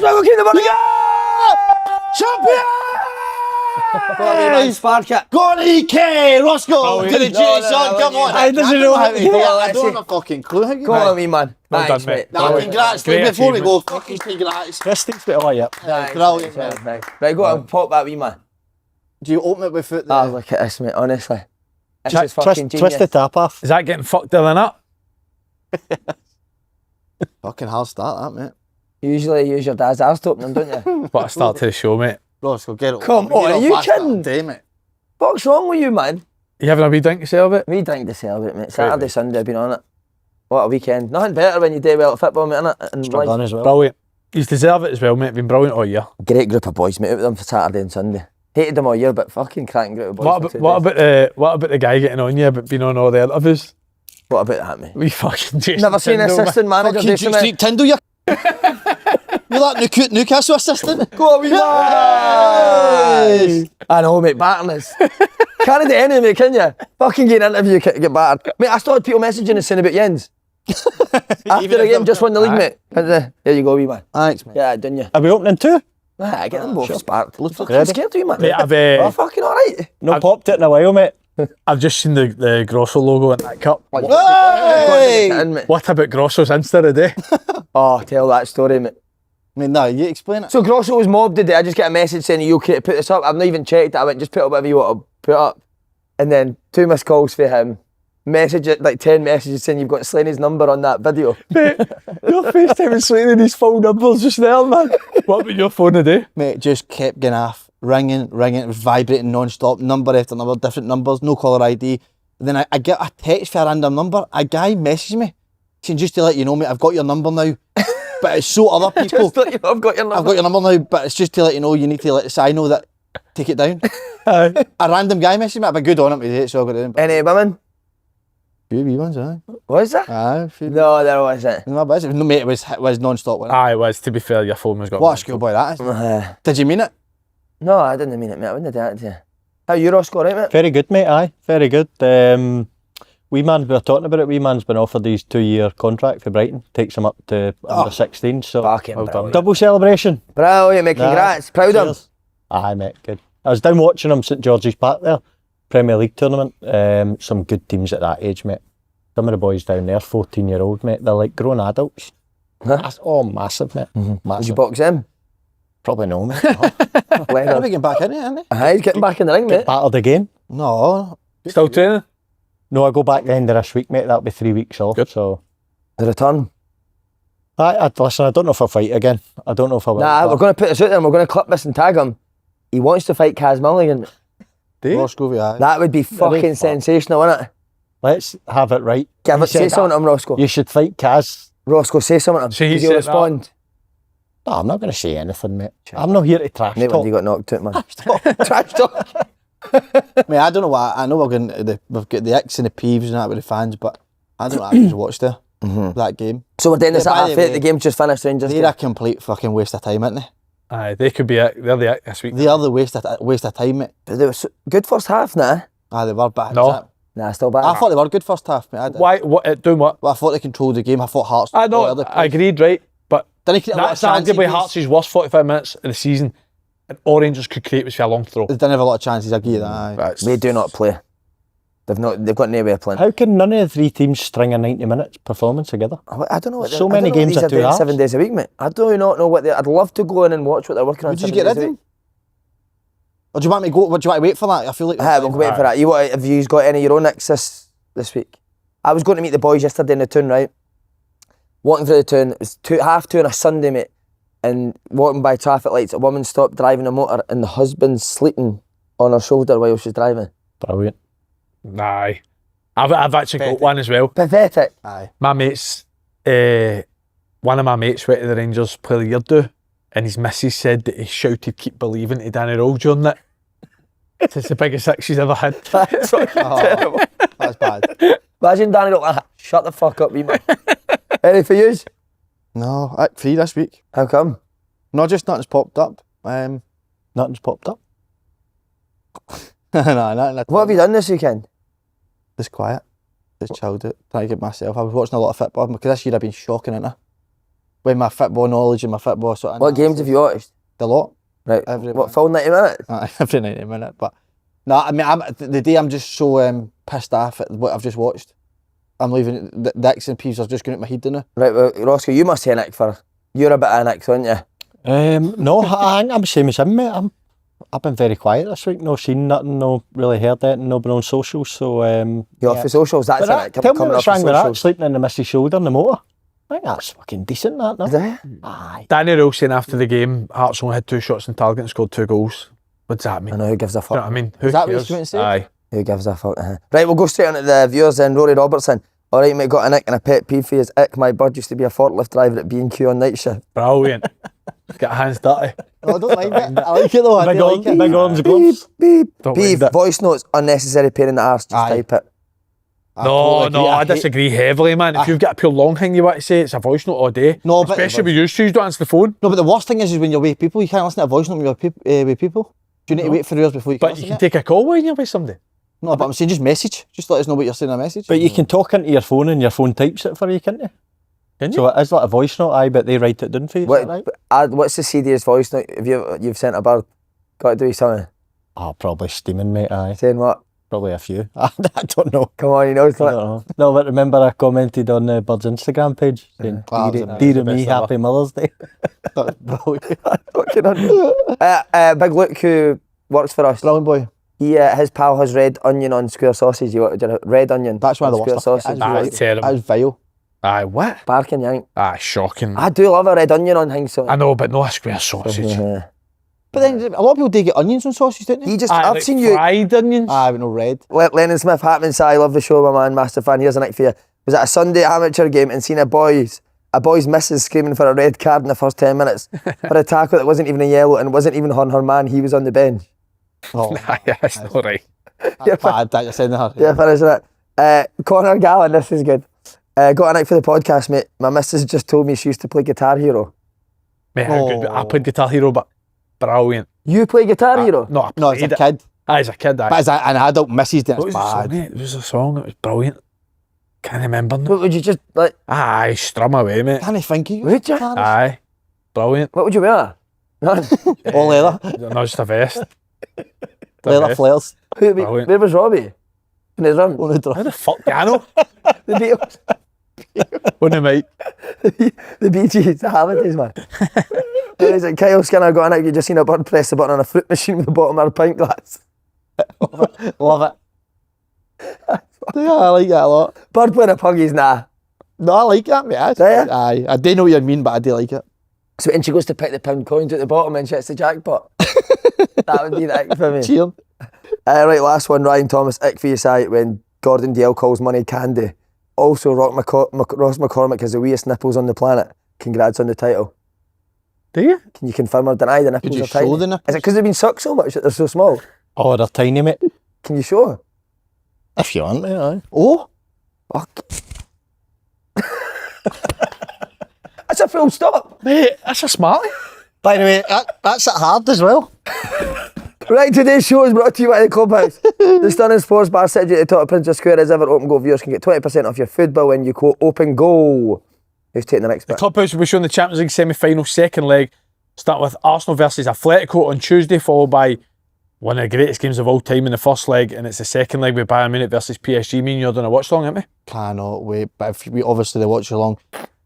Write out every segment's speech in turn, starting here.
Motherwell came to Birmingham! Champion! Spark it. Go on, EK! Roscoe! Do the duty, son, come on! I doesn't know how to do it. I don't have a fucking clue how you Go on, wee man. Well Thanks, done, mate. Nah, congrats, Great before we go, achievement. fucking congrats. Christie's bit of layup. Thanks, Brilliant, thanks, man. thanks. Right, go on, pop that wee man. Do you open it with foot? Oh, look at this, mate, honestly. This is Twist, fucking genius. twist the tap off. Is that getting fucked in and up? Fucking hard start, that, mate. Usually you use your dad's arse to open them, don't you? What a start to the show, mate. Roscoe, get it. Come on, are you kidding? Damn it. What's wrong with you, man? You having a wee drink to celebrate? We drink to celebrate, mate. Saturday, Sunday, I've been on it. What a weekend. Nothing better when you do well at football, mate, innit? And Well done as well. Brilliant. You deserve it as well, mate. Been brilliant all year. great group of boys, mate, out with them for Saturday and Sunday. Hated them all year, but fucking cracking group of boys. What about the guy getting on you, but being on all the interviews? What about that, mate? We fucking Jason Never seen an Tindall, man. assistant manager Fucking do Duke something. Street Tyndall, you You're that Newcastle assistant. Go on, wee man! I know, mate, battering us. Can't do any, mate, can you? Fucking get an interview, get battered. Mate, I started people messaging us saying about Jens. After the game, just won the league, mate. There you go, wee man. Thanks, mate. Yeah, didn't you? Are we opening two? Ah, get them both sparked. Look fucking Ready? scared of you, man. Mate, I've, Oh, fucking alright. No popped it in a while, mate. I've just seen the Grosso logo in that cup. Hey! What about Grosso's Insta today? Oh, tell that story, mate. I mean, no, you explain it. So Grosso was mobbed today. I just get a message saying, are you okay to put this up? I've not even checked it. I went, just put up whatever you want to put up. And then 2 missed calls for him. Message it, like 10 messages saying you've got Slaney's number on that video. Mate, your FaceTime and Slaney these phone numbers just there, man. What about your phone today? Mate, just kept getting off. Ringing, it was vibrating non-stop, number after number, different numbers, no caller ID. And then I get a text for a random number. A guy messages me, saying, just to let you know, mate, I've got your number now. But it's so other people. Just let you know, I've got your number. I've got your number now, but it's just to let you know, you need to let Si know that, take it down. A random guy messaged me, I've been good on it today, so I've got it in. Any women? Few wee ones, aye. Was there? Aye, few. No, there wasn't. No, but no, mate, it was non-stop. Wasn't it? Aye, it was. To be fair, your phone was got. What a schoolboy that is. Did you mean it? No, I didn't mean it, mate. I wouldn't have done it to you. How you, Roscoe, right, mate? Very good, mate. Aye, very good. Wee man, we were talking about it. Wee man's been offered his 2-year contract for Brighton. Takes him up to under 16. So Fucking well done. brilliant. double celebration. Brilliant, mate. Congrats. Proud of him. Cheers. Aye, mate. Good. I was down watching him St George's Park there, Premier League tournament. Some good teams at that age, mate. Some of the boys down there, 14-year-old, mate. They're like grown adults. Huh? Oh, massive, mate. Would Massive. you box him? Probably no, mate. They're Leather. getting back in it, aren't they? Aye, he's getting back in the ring, mate. Battered again. No. Still training? No, I go back the end of this week, mate. That'll be 3 weeks off. Good. So, The return. listen, I don't know if I'll fight again. I don't know if I will. Nah, we're going to put this out there and we're going to clip this and tag him. He wants to fight Kaz Mulligan. Do you? Roscoe, aye. That would be fucking sensational, wouldn't it? Let's have it right. Give You it, say said something to him, Roscoe. You should fight Kaz. Roscoe, say something to him. So he 'cause he'll said respond. No, I'm not going to say anything, mate. I'm not here to trash Mate, talk. when you got knocked out, man. Trash talk. Mate, I don't know what. I know we've got the Icks and the Peeves and that with the fans, but I don't know what I watched there. That game. So we're doing this Yeah, at by half the 8. way, The game's just finished. Rangers They're game. a complete fucking waste of time, aren't they? Aye, they could be it. They're the act this week. They are the waste of time, mate. But they were good first half, nah? Aye, they were bad. No. Nah, still bad. I thought they were good first half, mate. I did. Why? What? Doing what? Well, I thought they controlled the game. I thought Hearts. I know. other I agreed, right? But Didn't create a lot that's of chances. arguably Hearts' worst 45 minutes of the season. And all Rangers could create was for a long throw. They didn't have a lot of chances. I agree with that. Aye. They do not play. They've got no way of playing. How can none of the 3 teams string a 90 minutes performance together? I don't know what So I don't many know what games these at are 2 doing halves. 7 days a week, mate. I do not know what they. I'd love to go in and watch what they're working on. Would you 7 get days rid a of week. them? Or do you want me to go? Would you want to wait for that? I feel like. Aye, we'll go wait for that. Have you got any of your own nicks this week? I was going to meet the boys yesterday in the town, right? Walking through the town, it was 2:30 on a Sunday, mate. And walking by traffic lights, a woman stopped driving a motor and the husband's sleeping on her shoulder while she's driving. Brilliant. Aye. I've actually got one as well. Pathetic. Aye. My mate's, one of my mates went to the Rangers Player of the Year do, and his missus said that he shouted "Keep believing" to Danny Rohl during it. It's the biggest six she's ever had. That's terrible. That's bad. Imagine Danny like, shut the fuck up, you man. Any for yous? No, free this week. How come? Not just nothing's popped up. Nothing's popped up. No, nothing. What have you done this weekend? Just quiet. Just chilled out. Trying to get myself. I was watching a lot of football because this year I've been shocking, innit? with my football knowledge and my football sort of. What games have you watched? The lot. Right. Every What, full 90 minutes? Every 90 minutes. But no, I mean, the day I'm just so pissed off at what I've just watched. I'm leaving the Icks and Peeves are just going at my head now. Right, well, Roscoe, you must say an Ick for. You're a bit of an Ick, aren't you? No, I think I'm the same as him, mate. I've been very quiet this week. No seen nothing. No really heard anything. No been on socials. So You're off the socials. That's but it. tell me what's wrong with that. socials. Sleeping in the missus' shoulder in the motor. I think that's fucking decent. That no. Is it? Aye. Danny Rohl saying after the game, Hearts only had 2 shots on target and scored 2 goals. What does that mean? I know, who gives a You know what fuck? I mean? Who Is that what cares? he's going to say? Aye. Who gives a fuck? Right, we'll go straight on to the viewers then. Rory Robertson. All right, mate, got an Ick and a pet peeve for his Ick. My bird used to be a forklift driver at B&Q on night shift. Brilliant. Get hands dirty. No, I don't like it. I like it though. I Big, do like it. big orange gloves. Beep. Don't Peeve, mind it. voice notes, unnecessary pain in the arse. Just Aye. type it. I No, totally agree. I hate- disagree heavily, man. If you've got a pure long thing you want to say, it's a voice note all day. No, but- especially with you two, you don't answer the phone. No, but the worst thing is when you're with people, you can't listen to a voice note when you're with people. Do you need to wait for hours before you can But you listen can to it? take a call when you're with somebody. No, but I'm saying just message. Just let us know what you're saying in a message. But you can talk into your phone and your phone types it for you, can't you? Can you? So it is like a voice note, aye, but they write it down for you. Is that right? What's the seediest voice note you've sent a bird? Got to do something. Oh, probably steaming, mate, aye. Saying what? Probably a few. I don't know. Come on, you know it's I like. don't know. No, but remember I commented on the Bird's Instagram page saying, Oh, dear, that was dear the me, best ever. happy Mother's Day. That's brilliant. Fucking un- Big Luke, who works for us, Brilliant boy. his pal has red onion on square sausage. You wanted a red onion. That's one of the on worst square stuff. sausage. That's terrible. That's vile. Aye, what? Barking yank. Aye, shocking. I do love a red onion on things. So. I know, but no a square sausage. Yeah. But then a lot of people do get onions on sausage, don't they? He just, Aye, I've like seen you. fried onions. Ah, but no red. Lennon Smith, Happening I love the show, my man, master fan. Here's a nick for you. Was at a Sunday amateur game and seen a boy's missus screaming for a red card in the first 10 minutes for a tackle that wasn't even a yellow and wasn't even on her man. He was on the bench. Oh, Aye, that's not right. that's bad that you're saying that. Yeah, finishing it. Connor Gallen, this is good. Got a night for the podcast, mate. My missus just told me she used to play Guitar Hero. Mate, how good. I played Guitar Hero, but brilliant. You play Guitar Hero? No, I No, played as a it. kid. Aye, as a kid, aye. But as an adult, misses What that's was the song, bad. mate? It was a song, it was brilliant. Can't remember now. What would you just, like, Aye, strum away, mate. Can't I think of you? Would you? Aye, brilliant. what would you wear? None. All leather. No, just a vest. The Leather vest. flares. Brilliant. Where was Robbie? In his room? On the drum. How the fuck do I know? The Beatles. On the mic. The Bee Gees, the Hallidays, man. Is it Kyle Skinner got a night? You just seen a bird press the button on a fruit machine with the bottom of a pint glass. Love it. Yeah, I like that a lot. Bird playing a puggies, nah. No, I like that, mate. Do you? Aye, I do know what you mean, but I do like it. So when she goes to pick the pound coins at the bottom and she hits the jackpot. That would be the ick for me. Cheer. Right, last one, Ryan Thomas, ick for your side when Gordon Dale calls money candy. Also, Ross McCormack has the weest nipples on the planet. Congrats on the title. Do you? Can you confirm or deny the nipples Could you are tiny? show the nipples? Is it because they've been sucked so much that they're so small? Oh, they're tiny, mate. Can you show? If you want, mate, aye. Oh, Fuck. That's a full stop. Mate, that's a smarty. By the way, that's it hard as well. Right, today's show is brought to you by the Clubhouse. The stunning sports bar set you at the top of Princess Square as ever. Open Goal viewers can get 20% off your food bill when you quote Open Goal. Who's taking the next bit? Clubhouse will be showing the Champions League semi-final second leg. Start with Arsenal versus Atletico on Tuesday, followed by one of the greatest games of all time in the first leg, and it's the second leg with Bayern Munich versus PSG. Me and you're doing a watch long, aren't we? cannot wait. But if we obviously they watch along,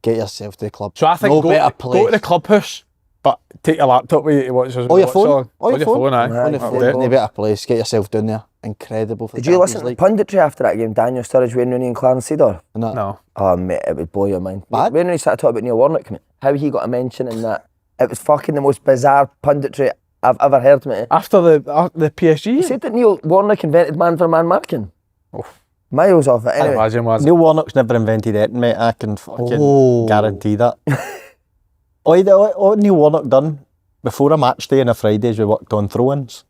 get yourself to the club. So I think no go better to the Clubhouse, but take your laptop with you to watch us. Or your watch phone. along. Or your phone. aye. Right. On the That'll phone, do it. no better place. Get yourself down there. Incredible. For Did the you Champions listen to League. punditry after that game? Daniel Sturridge, Wayne Rooney and Clarence Seedorf? And that- No. Oh, mate, it would blow your mind. Bad? Wayne Rooney started talking about Neil Warnock, mate. How he got a mention in that. It was fucking the most bizarre punditry I've ever heard, mate. After the PSG? He said that Neil Warnock invented man-for-man marking. Miles off it, anyway. Imagine was Neil Warnock's never invented anything, mate. I can fucking Oh. guarantee that. all Neil Warnock done before a match day on a Friday is we worked on throw-ins.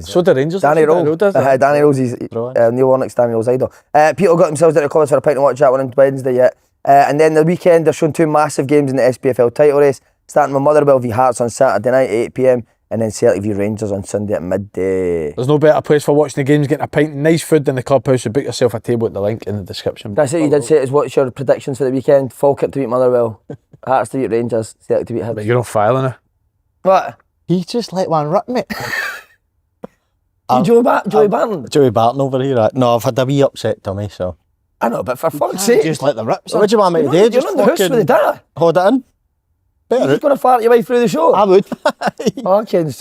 So the Rangers. Danny Rohl does Rohl. that. Danny Rohl's Neil Warnock's Danny Rohl's idol. People got themselves into the Clubhouse for a pint to watch that one on Wednesday yet. And then the weekend they're showing two massive games in the SPFL title race, starting with Motherwell v Hearts on Saturday night at 8 PM. and then Celtic v Rangers on Sunday at midday. There's no better place for watching the games, getting a pint, nice food in the clubhouse. So book yourself a table at the link in the description. That's it. You did say it. Is what's your predictions for the weekend? Falkirk to beat Motherwell, Hearts to beat Rangers, Celtic to beat Hibs. But you're on fire now. What? He just let one rip, mate. Joey Barton. Joey Barton over here. Right? No, I've had a wee upset tummy, so. I know, but for fuck's sake, Just let them rip. What do you want me to do? you're Just not in the house with the data. hold it in? You're Better. just going to fart your way through the show. I would. Fucking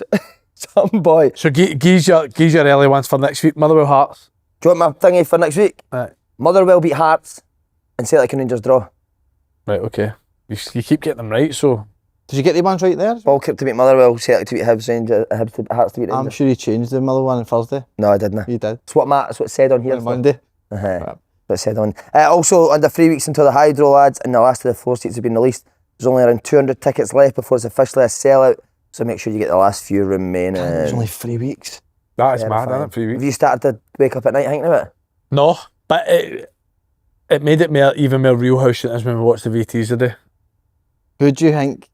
some boy. So geese your early ones for next week. Motherwell Hearts. Do you want my thingy for next week? Right. Motherwell beat Hearts and Celtic and Rangers draw. Right, okay. You keep getting them right, so. Did you get the ones right there? Falkirk to beat Motherwell, Celtic to beat Hibs, Rangers, Hearts to beat I'm Rangers. sure you changed the Mother one on Thursday. No, I didn't. You did. It's what's said on here. On Monday. Uh-huh. What's said on. Also, under 3 weeks until the Hydro lads, and the last of the 4 seats have been released. There's only around 200 tickets left before it's officially a sellout. So make sure you get the last few remaining. It's only 3 weeks. That is mad, isn't it? 3 Have weeks. you started to wake up at night thinking about it? No, but it made it even more real how shit it is when we watched the VTs today. Who do you think?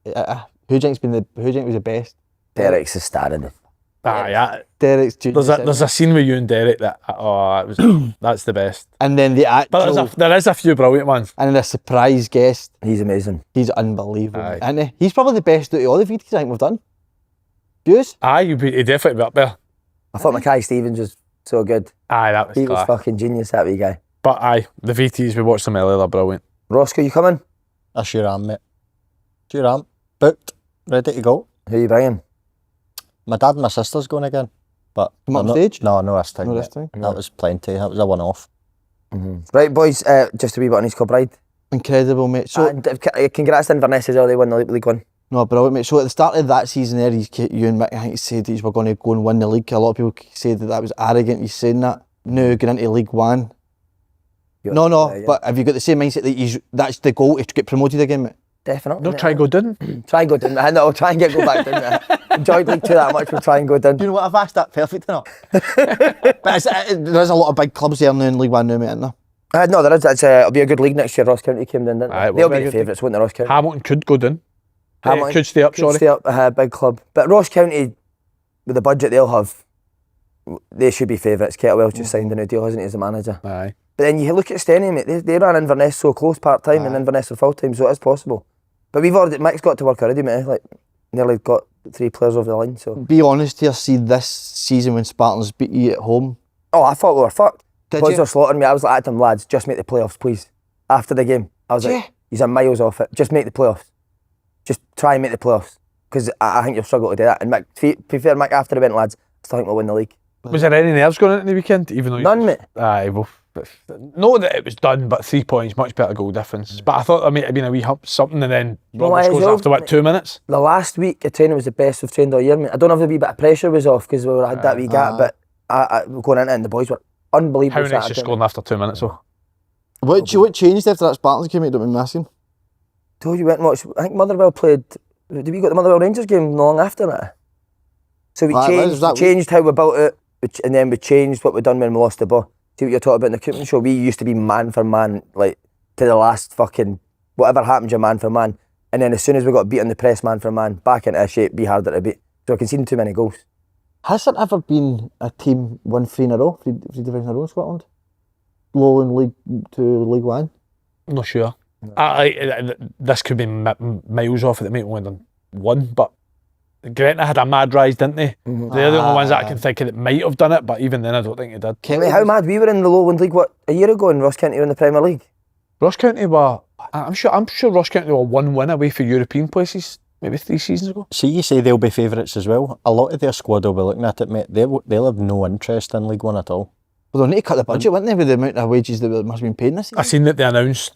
Who do you think was the best? Derek's has started. Yeah. Derek's junior. There's a scene with you and Derek that that's the best. And then the actual. But there is a few brilliant ones. And then a surprise guest. He's amazing. He's unbelievable, Aye. isn't he? He's probably the best out of all the VTs I think we've done. Yours? Aye, he'd definitely be up there. I thought Mackay Stevens was so good. Aye, that was He was class. fucking genius, that wee guy. But aye, the VTs we watched them earlier, they're brilliant. Roscoe, you coming? I sure am, mate. Sure am. Booked. Ready to go. Who are you bringing? My dad and my sister's going again. But Come up they're stage? No, this time. No, this mate. time? That was plenty. That was a one-off. Right, boys, just a wee bit on his club ride. Incredible, mate. So, And congrats to Inverness as well, they won the League One. no, brilliant, mate. So at the start of that season there, you and Mick, I think, said that you were going to go and win the league. A lot of people said that was arrogant, you saying that. Now going into League One. No, Yeah. but have you got the same mindset that that's the goal to get promoted again, mate? Definitely. Don't try and go down. Try and go down. I know, try and go back down. Enjoyed League 2 that much, we'll try and go down. You know what, I've asked that perfect enough. But there's a lot of big clubs there now in League One now, mate, isn't there? No, there is. It'll be a good league next year. Ross County came down, didn't Aye, they? it They'll will be be the a good favourites, won't they, Ross County? Hamilton could go down. Hamilton Could stay up, Could sorry. stay up, big club. But Ross County, with the budget they'll have, they should be favourites. Kettlewell's just signed a new deal, hasn't he, as a manager? Aye. But then you look at Slaney, mate, they ran Inverness so close part-time and Inverness are full-time, so it is possible. But Mick's got to work already, mate. Like, nearly got 3 players over the line, so. Be honest here, see this season when Spartans beat you at home. Oh, I thought we were fucked. Did Boys you? were slaughtering me. I was like, to them lads, just make the playoffs, please. After the game, I was Did like, you? he's a miles off it. Just make the playoffs. Just try and make the playoffs. Because I think you'll struggle to do that. And Mick, to be fair, Mick, after the event, lads, I still think we'll win the league. Was there any nerves going into the weekend? Even though None, mate. Aye, well, not that it was done, but 3 points, much better goal difference. But I thought there might have been a wee hump, something, and then Well, Roberts as goes well, after, what, 2 minutes? The last week of training was the best we've trained all year, mate. I don't know if the wee bit of pressure was off because we had that wee gap, but I going into it and the boys were unbelievable. How nice Saturday. just scoring after 2 minutes, though. What changed after that Spartans game, mate? Don't mind me asking. Told you went and watched. I think Motherwell played. Did we got the Motherwell Rangers game not long after that? So we changed how we built it, and then we changed what we done when we lost the ball. See what you're talking about in the Coopman show? We used to be man for man, like to the last fucking whatever happened, you're man for man. And then as soon as we got beat on the press, man for man, back into a shape, be harder to beat. So we're conceding too many goals. Has there ever been a team won 3 in a row, three divisions in a row in Scotland? Lowland League to League One? I'm not sure. This could be miles off. It might have only done 1, but Gretna had a mad rise, didn't they? They're the only ones that I can think of that might have done it, but even then I don't think they did. Mate, how mad we were in the Lowland League a year ago, and Ross County were in the Premier League. Ross County were, I'm sure Ross County were 1 win away for European places, maybe 3 seasons ago. See, you say they'll be favourites as well. A lot of their squad will be looking at it, mate. They'll have no interest in League One at all. Well, they'll need to cut the budget, wouldn't they, with the amount of wages that must have been paid this season? I seen that they announced,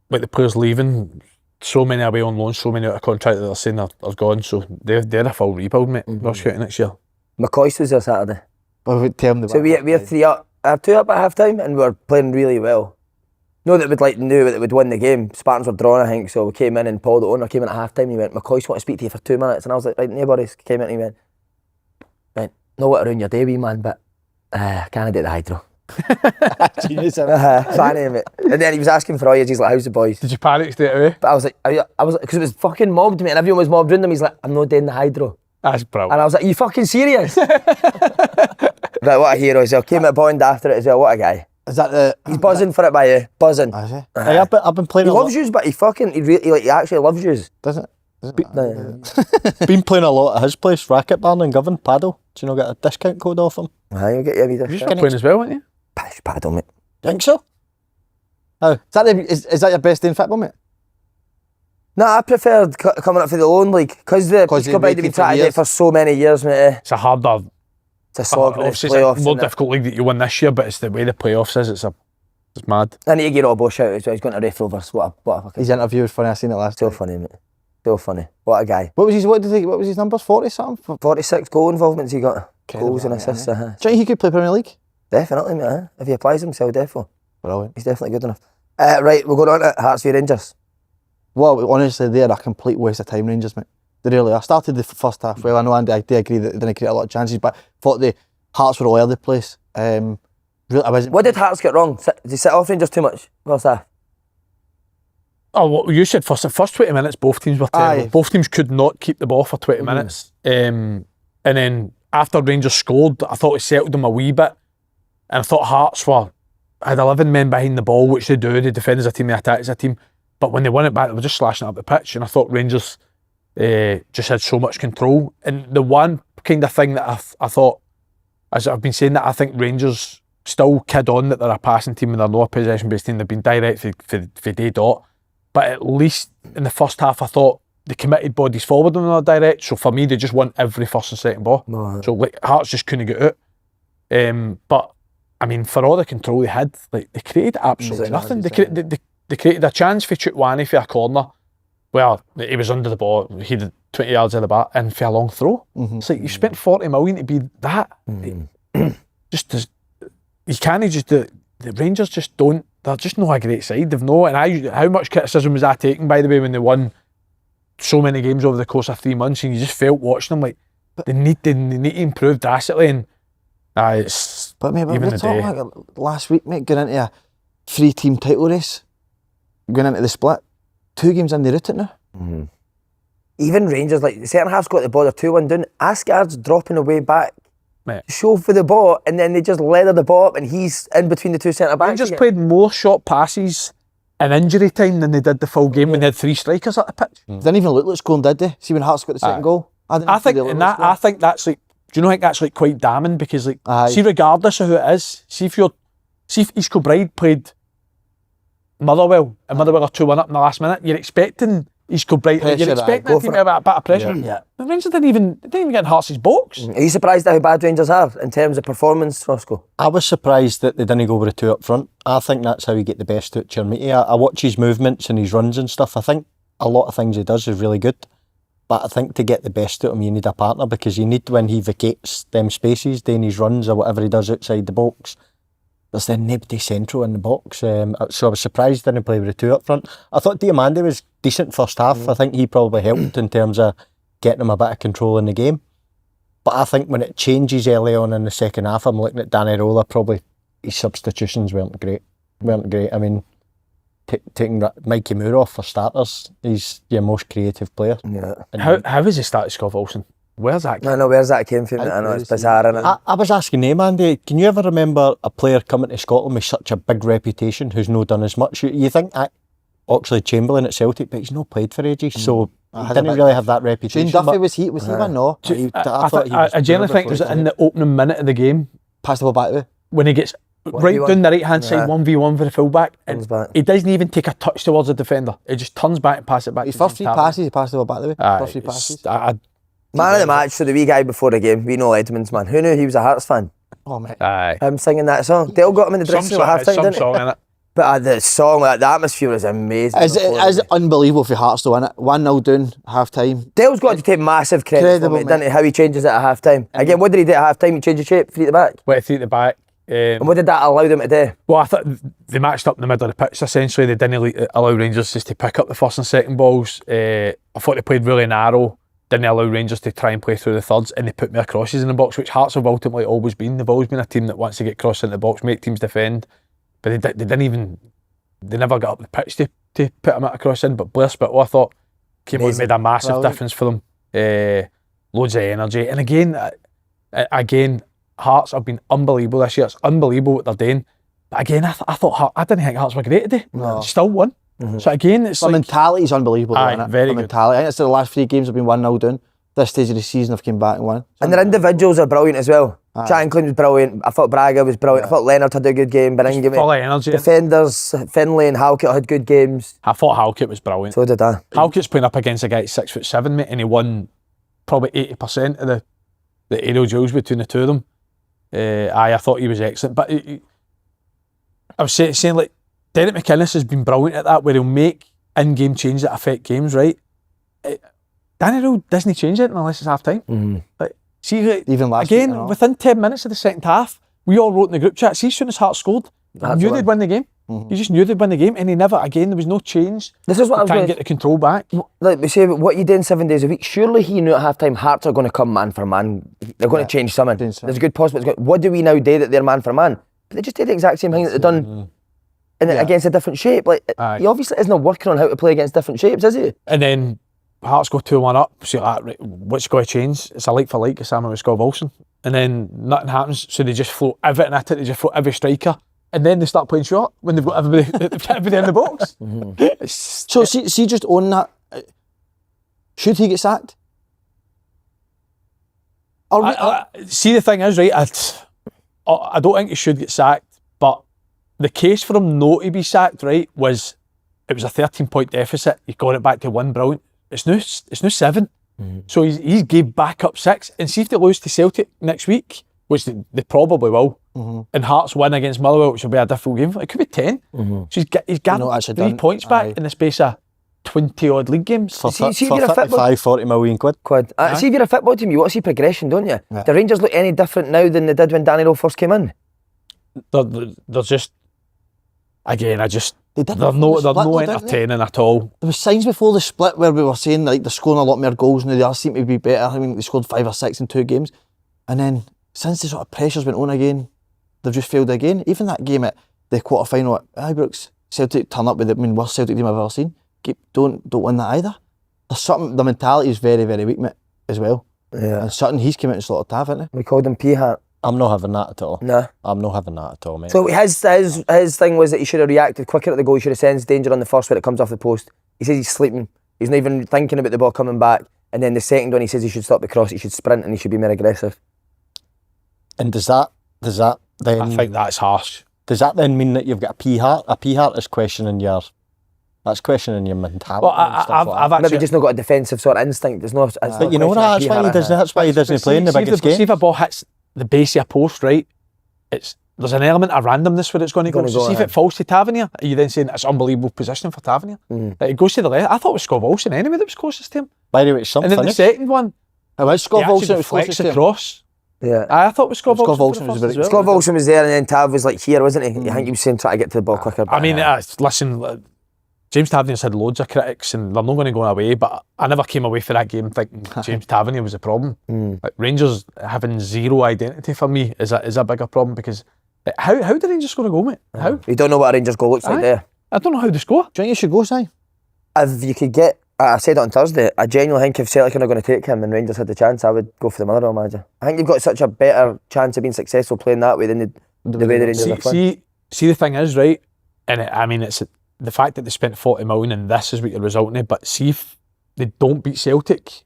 like the players leaving, so many away on loan, so many out of contract that they're saying they're gone, so they're a full rebuild, mate, Ross County next year. McCoy's was there Saturday. Well, we tell them the So we had 3 up, 2 up at half time, and we were playing really well. No, that we'd knew that we'd win the game. Spartans were drawn, I think, so we came in and Paul, the owner, came in at half time and he went, McCoy's want to speak to you for 2 minutes. And I was like, right, nobody came in and he went, no what around your day, wee man, but I can't do the hydro. Funny, mate. And then he was asking for all years, he's like, how's the boys? Did you panic straight away? But I was like, because it was fucking mobbed, mate, and everyone was mobbed around him. He's like, I'm not doing the hydro. That's brilliant. And I was like, are you fucking serious? Right, what a hero as well. Came at Bond after it as well. What a guy. Is that the? He's buzzing for it by you. Buzzing. Is he? Hey, I've been playing He a lot. loves yous, but he actually loves yous. Doesn't? Been playing a lot at his place, Racket Barn in Govan, Paddle. Do you know get a discount code off him? Aye, you'll get you a wee You're discount. playing as well, aren't you? Pish paddle, mate. Think so? Oh, is that your best day in football, mate? No, I preferred coming up for the loan league because the Because East you've Club had waited been for trying to do years. it for so many years, mate. It's a harder, It's a slog in the obviously it's playoffs. a more and that. difficult league that you win this year, but it's the way the playoffs is. It's mad. I need to get Robbo shout out as well. He's going to ref Rovers. What a fucking His interview was funny. I seen it last so night. funny, mate. So funny. What a guy. What was his numbers? 40 something? 46 goal involvements he got. Incredible, Goals and mate, assists. Do you think he could play Premier League? Definitely, mate. If he applies himself, definitely. Brilliant. He's definitely good enough. Right, we're going on to Hearts v Rangers. Well, honestly, they're a complete waste of time, Rangers, mate. They really are. Started the first half well. I know Andy, I do agree that they didn't create a lot of chances, but thought the Hearts were all over the place. Really, I wasn't. What did Hearts get wrong? Did he sit off Rangers too much first half? Oh, well, you said the first 20 minutes, both teams were terrible. Aye. Both teams could not keep the ball for 20 minutes. And then after Rangers scored, I thought it settled them a wee bit. And I thought Hearts had 11 men behind the ball, which they do. They defend as a team, they attack as a team. But when they won it back, they were just slashing it up the pitch. And I thought Rangers just had so much control. And the one kind of thing that I thought, as I've been saying, that I think Rangers still kid on that they're a passing team and they're not a possession-based team. They've been direct for day dot. But at least in the first half, I thought they committed bodies forward and they're direct. So for me, they just won every first and second ball. No. So like Hearts just couldn't get out. But I mean, for all the control they had, like they created absolutely nothing. They created a chance for Chutwani for a corner. Well, he was under the ball. He did 20 yards of the bat and for a long throw. It's like you spent 40 million to be that. You can't just do. The Rangers just don't. They're just not a great side. They've no. And how much criticism was that taken, by the way, when they won so many games over the course of 3 months, and you just felt watching them like they need to improve drastically. And it's But mate, even we're the talking day. like last week, mate, going into a 3-team title race, going into the split, 2 games in the route now. Even Rangers, like the centre half's got the ball, they're 2-1 down. Asgard's dropping away back. Mate. Show for the ball, and then they just leather the ball up, and he's in between the two centre backs. Rangers again. played more short passes in injury time than they did the full game when they had 3 strikers at the pitch. Didn't even look like scoring, did they? See when Hearts got the second goal? I think that's like. Do you know? I think that's like quite damning because like, Aye. see, regardless of who it is, see if East Kilbride played Motherwell and Motherwell are 2-1 up in the last minute, you're expecting East Kilbride. Pressure, You're aye, expecting go a team for to have a bit of pressure. Yeah. The Rangers didn't even get in Hearts' box. Are you surprised at how bad Rangers are in terms of performance, Roscoe? I was surprised that they didn't go with the 2 up front. I think that's how you get the best out of Chermiti. I watch his movements and his runs and stuff. I think a lot of things he does is really good. But I think to get the best out of him, you need a partner, because you need, when he vacates them spaces, doing his runs or whatever he does outside the box, there's then nobody central in the box. So I was surprised he didn't play with the 2 up front. I thought Diamande was decent first half. I think he probably helped in terms of getting him a bit of control in the game. But I think when it changes early on in the second half, I'm looking at Danny Rohl, probably his substitutions weren't great. I mean, taking Mikey Moore off for starters, he's your most creative player. Yeah. How has he started Scott Wilson? Where's that? I know where's that came from. I know it's bizarre, innit? I was asking him, Andy, can you ever remember a player coming to Scotland with such a big reputation who's not done as much? You think Oxlade Chamberlain at Celtic, but he's not played for ages, so he didn't really have that reputation. Shane Duffy, but was he one? No. I generally think it was in the opening minute of the game Passed the ball back to me. when he gets right 1v1. down the right hand side, Yeah. 1v1 for the fullback, and Comes back. he doesn't even take a touch towards the defender. He just turns back and passes it back. His to first 3 James Tavernier. passes, he passed the ball back to me. Aye, First 3 it's- passes. Man of the match, so the wee guy before the game, we know Edmonds, man. Who knew he was a Hearts fan? Oh, mate. Aye. Him singing that song. Dale got him in the Some dressing room at half time, song, didn't he? song in it. But the song, like, the atmosphere was amazing. Is before it is the game. unbelievable for Hearts to win it. 1-0 down, half time. Dale's got to take massive credit for Incredible, it, didn't he? How he changes it at half time. And Again, what did he do at half time? He changed the shape, 3 at the back. Went 3 at the back. And what did that allow them to do? Well, I thought they matched up in the middle of the pitch, essentially. They didn't allow Rangers just to pick up the first and second balls. I thought they played really narrow, didn't allow Rangers to try and play through the thirds, and they put more crosses in the box, which Hearts have ultimately always been. They've always been a team that wants to get crosses in the box, make teams defend, but they never got up the pitch to put them at a cross in. But Blair Spittle, I thought, came on and made a massive difference for them. loads of energy. And again, Hearts have been unbelievable this year. It's unbelievable what they're doing. But again, I thought I didn't think Hearts were great today. No. Still won. So again, it's The mentality is unbelievable. Aye, isn't it? very the good. mentality. I think it's the last 3 games have been 1-0 down. This stage of the season have came back and won. And their individuals are brilliant as well. Shankland was brilliant. I thought Braga was brilliant. I thought Leonard had a good game. Biringa, full of energy. Defenders, Finlay and Halkett had good games. I thought Halkett was brilliant. So did I. Halkett's playing up against a guy at 6'7", mate, and he won probably 80% of the aerial duels between the two of them. I thought he was excellent. But I was saying, like, Derek McInnes has been brilliant at that, where he'll make in-game changes that affect games, right? Danny Rohl doesn't change it unless it's half-time. Like, see, Even last again, week, within 10 minutes of the second half, we all wrote in the group chat, see, as soon as Hearts scored, you knew they'd win the game. You just knew they'd win the game, and he never, again, there was no change. This is what I was trying going to get the control back. Like we say, what you doing 7 days a week, surely he knew at half-time Hearts are going to come man for man. They're going to change something. There's a good possibility. What do we now do that they're man for man? But they just did the exact same thing that they've done against a different shape. Like, he obviously isn't working on how to play against different shapes, is he? And then Hearts go 2-1 up, so you're like, right, what's going to change? It's a like for like, Samuel with Scott Wilson. And then nothing happens, so they just float everything at it, they just float every striker. And then they start playing short when they've got everybody in the box. So see, just own that. Should he get sacked? See, the thing is, right, I don't think he should get sacked, but the case for him not to be sacked, right, it was a 13-point deficit. He got it back to 1, brilliant. It's now 7. So he's gave back up 6. And see if they lose to Celtic next week, which they probably will, and Hearts win against Motherwell, which will be a difficult game. It could be 10. So he's got 3 points back in the space of 20-odd league games. For, See if for you're a football- 35, 40 million quid. See if you're a football team, you want to see progression, don't you? The Rangers look any different now than they did when Danny Rohl first came in? They're just, again, they're before no the split, though, didn't they? entertaining at all. There was signs before the split where we were saying like they're scoring a lot more goals now. They all seem to be better. I mean, they scored 5 or 6 in 2 games, and then since the sort of pressures went on again, they've just failed again. Even that game at the quarter final at Ibrox, Celtic turn up with the worst Celtic team I've ever seen. Don't win that either. There's something. The mentality is very, very weak, mate, as well. Yeah. And Sutton, he's come out and slaughtered Tav, hasn't he? We called him P-Hat. I'm not having that at all. Nah. I'm not having that at all, mate. So his thing was that he should have reacted quicker at the goal. He should have sensed danger on the first when it comes off the post. He says he's sleeping. He's not even thinking about the ball coming back. And then the second one, he says he should stop the cross. He should sprint and he should be more aggressive. And does that then? I think that's harsh. Does that then mean that you've got a P-Heart? A P-Heart is questioning your mentality. Well, and stuff like I've that. actually... Maybe just not got a defensive sort of instinct. There's no. But you know what? That's why he doesn't play in the biggest See if games. a ball hits the base of a post, right? There's an element of randomness where it's going to go. So see if it falls to Tavernier, are you then saying it's unbelievable positioning for Tavernier? Like, it goes to the left. I thought it was Scott Wilson anyway that was closest to him. By the way, it's something. And then the second one, It was Scott he Wilson actually that was closest deflects to him. across. Yeah. I thought it was Scott Scott Wilson. Wilson was very- Scott Wilson was there and then Tav was like here, wasn't he? I think he was saying try to get to the ball quicker. I mean, listen, James Tavernier's had loads of critics and they're not going to go away, but I never came away from that game thinking James Tavernier was the problem. Like, Rangers having zero identity for me is a bigger problem because how the Rangers score a goal, mate? How? You don't know what a Rangers goal looks like there. I don't know how they score. Do you think you should go, Si? If you could get, I said it on Thursday, I genuinely think if Celtic are not going to take him and Rangers had the chance, I would go for the Motherwell manager. I think you've got such a better chance of being successful playing that way than the way the Rangers are playing. See, the thing is, right, and it's the fact that they spent 40 million and this is what you're resulting in, but see if they don't beat Celtic,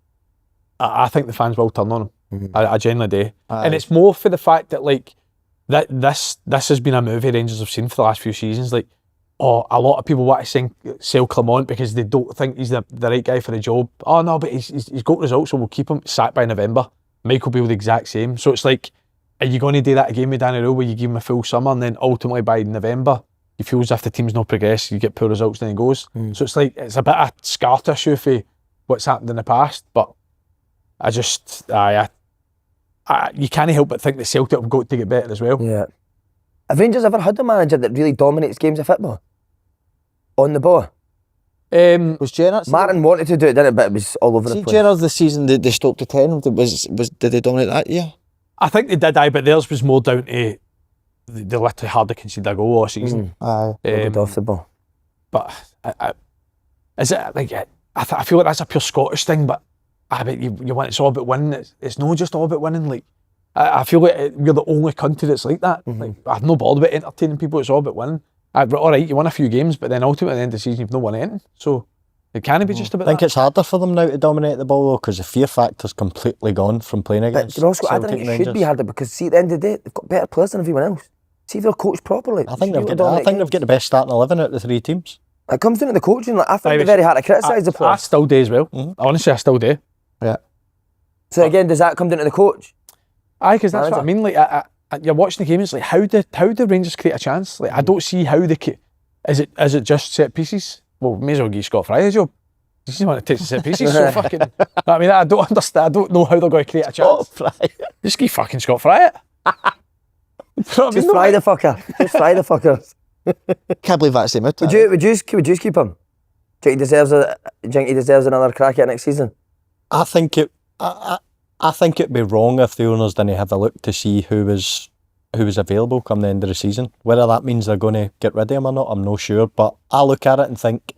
I think the fans will turn on them. I genuinely do. And it's more for the fact that, like, that this has been a movie Rangers have seen for the last few seasons. Like, a lot of people want to sell Clement because they don't think he's the right guy for the job. Oh no, but he's got results, so we'll keep him. Sacked by November. Michael Beale the exact same. So it's like, are you going to do that again with Danny Rohl where you give him a full summer and then ultimately by November he feels if the team's not progressed, you get poor results, then he goes. So it's like, it's a bit of scar tissue for what's happened in the past, but I just, you can't help but think that Celtic have got to get better as well. Yeah. Have Rangers ever had a manager that really dominates games of football? On the ball? Was Gerrard? Martin wanted to do it, didn't it? But it was all over the place. Gerrard the season they stopped at 10. Did they dominate that year? I think they did, but theirs was more down to they literally hardly conceded a goal all season. Aye. Off the ball. But is it like I feel like that's a pure Scottish thing, but but you want it's all about winning. It's not just all about winning. Like I feel like we're the only country that's like that. Like I've no bothered about entertaining people. It's all about winning. All right, you won a few games, but then ultimately at the end of the season you've not won anything. So it can't be just about. I think it's harder for them now to dominate the ball though, because the fear factor's completely gone from playing against. But also, I Celtic don't think and it should Rangers. be harder because see, at the end of the day, they've got better players than everyone else. See if they're coached properly. I think they've got the best starting 11 out of the 3 teams. It comes down to the coaching. Like, I think they're very hard to criticise the I players. still do as well. Honestly, I still do. Yeah. So again, does that come down to the coach? Aye, because that's what I mean. Like, you're watching the game. It's like how do Rangers create a chance? Like, I don't see how they. Is it just set pieces? Well, may as well give Scott Fry a job. You just want to take the set pieces. So fucking. I mean, I don't understand. I don't know how they're going to create a chance. Scott Fry. Just give fucking Scott Fry it. Just fry the fucker. Just fry the fucker. Can't believe that's him out. Would you keep him? Do you think he deserves another crack at next season? I think it'd be wrong if the owners didn't have a look to see who was available come the end of the season. Whether that means they're going to get rid of him or not, I'm not sure. But I look at it and think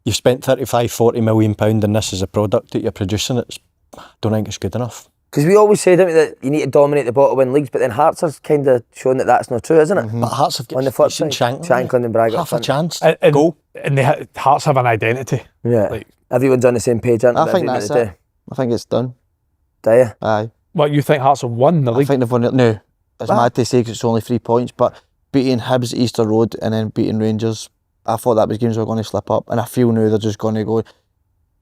you've spent 35, 40 million pound and this is a product that you're producing. I don't think it's good enough. Because we always say, don't we, that you need to dominate the bottom win leagues, but then Hearts are kind of showing that that's not true, isn't it? But Hearts have got On the flip side, Shankland and Bragg half a chance. Goal. And the Hearts have an identity. Yeah. Like, everyone's on the same page, aren't they? I think that's it. I think it's done. Do you? Aye. what, you think Hearts have won the I league? think they've won it. No, it's mad to say because it's only 3 points, but beating Hibs at Easter Road and then beating Rangers, I thought that was games were going to slip up, and I feel now they're just going to go.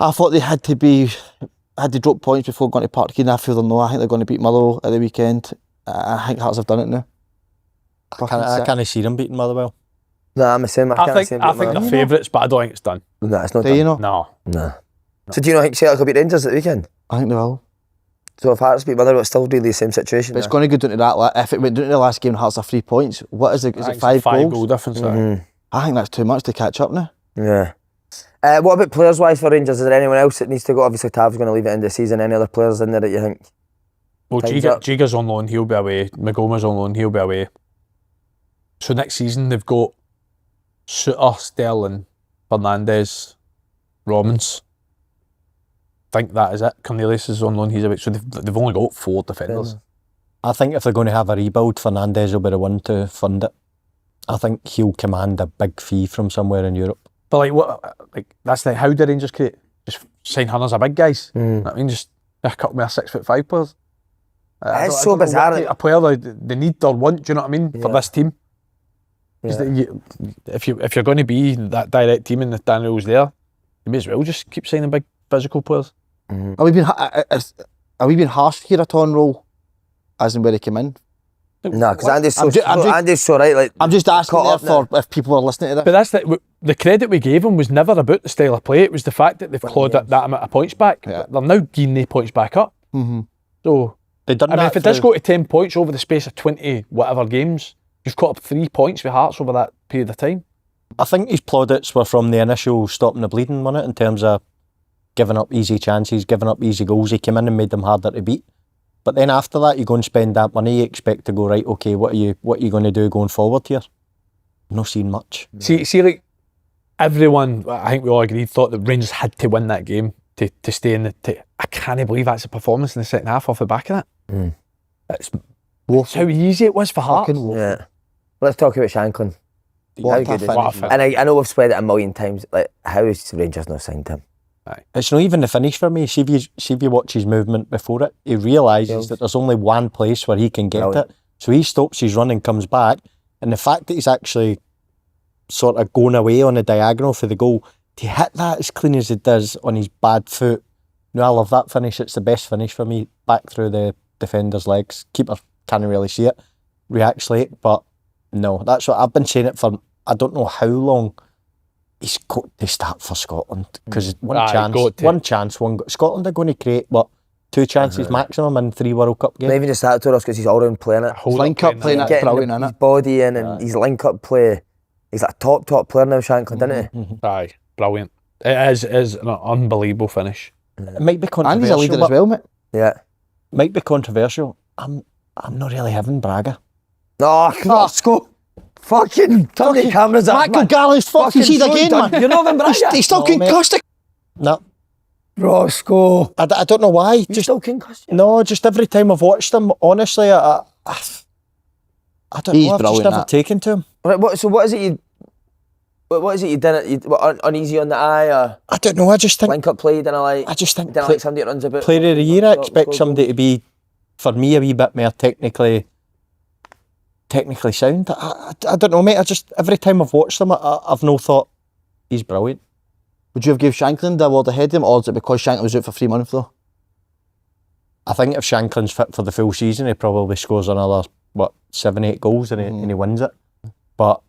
I thought they had to drop points before going to Park, and I feel they're not. I think they're going to beat Motherwell at the weekend. I think Hearts have done it now. I can't see them beating Motherwell. No, I'm the same. I think they're favourites, but I don't think it's done. No, it's not Do done. you know? No. So do you not think Celtic will beat Rangers at the weekend? I think they will. So if Hearts beat Motherwell, it's still really the same situation. But it's going to go down to that. If it went down to the last game and Hearts are 3 points, what is it? Is it 5 goals? Goal difference. I think that's too much to catch up now. Yeah. What about players-wise for Rangers? Is there anyone else that needs to go? Obviously, Tav's going to leave it end of the season. Any other players in there that you think? Well, Time's up. Jiga's on loan, he'll be away. Magoma's on loan, he'll be away. So next season they've got Suter, Sterling, Fernandes, Romans. I think that is it. Cornelius is on loan, he's away. So they've only got 4 defenders. I think if they're going to have a rebuild, Fernandes will be the one to fund it. I think he'll command a big fee from somewhere in Europe. But that's like, how do Rangers create? Just sign hunters of big guys. I mean, just a couple of 6'5" players. It's so bizarre. A player they need or want, do you know what I mean, for this team? Yeah. If you're going to be that direct team and the Danny Rohl's there, you may as well just keep signing big physical players. Are we being harsh here at on roll, as in where he came in? No, because Andy's Andy's so right. Like, I'm just asking caught there up for if people are listening to this. But that's the credit we gave him was never about the style of play. It was the fact that they've clawed that amount of points back. Yeah. They're now gaining the points back up. So They've done I mean, that if it does go to 10 points over the space of 20 whatever games, you've caught up 3 points with Hearts over that period of time. I think his plaudits were from the initial stopping the bleeding, wasn't it, in terms of giving up easy chances, giving up easy goals. He came in and made them harder to beat. But then after that, you go and spend that money, you expect to go, right, okay, what are you going to do going forward here? Not seeing much. See, like, everyone, I think we all agreed, thought that Rangers had to win that game to stay in the... I can't believe that's a performance in the second half off the back of that. It's how easy it was for Hearts. yeah. Let's talk about Shankland. What How a good is finish. he? And I know we've said it a million times. Like, how is Rangers not signed him? It's not even the finish for me. See if you watch his movement before it, he realises that there's only one place where he can get it. So he stops his run and comes back. And the fact that he's actually sort of going away on a diagonal for the goal, to hit that as clean as he does on his bad foot, I love that finish. It's the best finish for me. Back through the defender's legs. Keeper can't really see it, reacts late, but no, that's what I've been saying it for I don't know how long. He's got to start for Scotland because one chance. Scotland are going to create 2 chances maximum in 3 World Cup games. Not even just that to us because he's all round playing it. His link-up playing that's brilliant, isn't his it? body in and his link-up play. He's like a top player now, Shankland, isn't he? Aye, brilliant. It is an unbelievable finish. It might be And controversial. he's a leader as well, mate. Yeah. Might be controversial. I'm not really having Braga. Oh, come on, Scott. Fucking turn the cameras up, Matt man. Gallis fucking see it so again, done. man. You're not having Braga. He's still concussed. No. Roscoe. I don't know why. You Just still concussed? no, just every time I've watched him, honestly, I don't He's know. I've just brilliant, never that. taken to him. Right, what is it you? What is it you didn't? Uneasy on the eye or I don't know. I just think. link up play? Didn't like? I just think Didn't like somebody that runs about. player of the year. I expect somebody to be, for me, a wee bit more technically sound. I don't know, mate. I just every time I've watched him, I've no thought he's brilliant. Would you have gave Shankland the award ahead of him, or is it because Shankland was out for 3 months though? I think if Shankland's fit for the full season, he probably scores another 7-8 goals and he wins it. But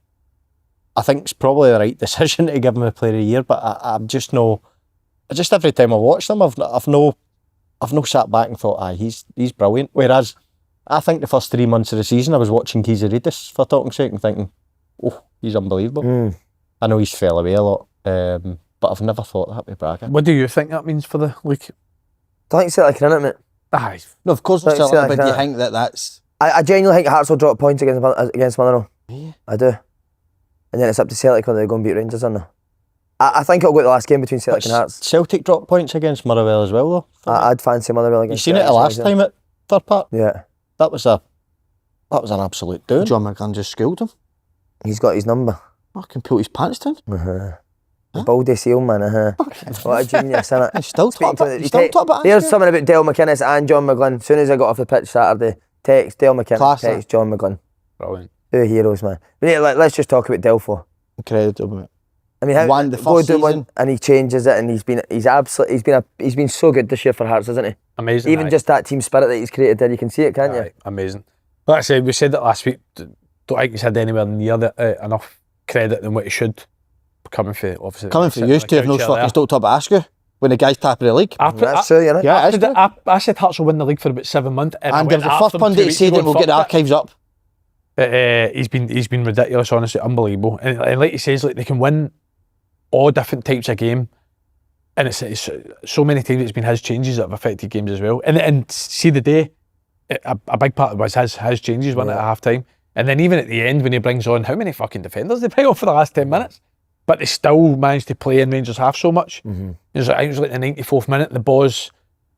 I think it's probably the right decision to give him a player of the year. But I'm just no. Just every time I watched him, I've no sat back and thought, aye, he's brilliant. Whereas I think the first 3 months of the season, I was watching Kizzaridis for talking sake and thinking, oh, he's unbelievable. I know he's fell away a lot, but I've never thought that with Braga. What do you think that means for the league? I think Celtic are in it, mate. Aye. No, of course Like, it's Celtic, but do you that. think that's... I genuinely think Hearts will drop points against Motherwell. Yeah. I do. And then it's up to Celtic whether they go and beat Rangers or not. I think it'll go to the last game between Celtic and Hearts. Celtic dropped points against Motherwell as well, though. I'd fancy Motherwell You against seen it Celtic the last season. time at Fir Park? Yeah. That was an absolute doing. John McGann just schooled him. He's got his number. I can pull his pants down. The Baldy Seal, man. What a genius, innit? He's still top Speaking to he's still top at Here's something about Dale McInnes and John McGlynn. As soon as I got off the pitch Saturday, text Dale McInnes, Class, text John McGlynn. Brilliant. Two heroes, man. But yeah, let's just talk about Dale for. Incredible. I mean, how Won the go first do one season. and he changes it, and he's been so good this year for Hearts, hasn't he? Amazing. Even aye. just that team spirit that he's created there, you can see it, can't you? Aye, amazing. Like I said, we said it last week. Don't think he's had anywhere near enough credit than what he should. Coming for obviously. Coming for you to have no fucking still top of Askew when the guy's top of the league. That's true, you know. Yeah, it is good. I said Hearts will win the league for about 7 months, And I if went the after first them pundit 2 who weeks said ago it, and we'll get the fucked it. archives up. He's been ridiculous, honestly, unbelievable. And like he says, like they can win all different types of game, and it's so many times it's been his changes that have affected games as well. And see the day, a big part of it was his changes, wasn't it, at half time. And then even at the end when he brings on, how many fucking defenders they bring on for the last 10 minutes? But they still managed to play in Rangers half so much. It was like the 94th minute, the ball's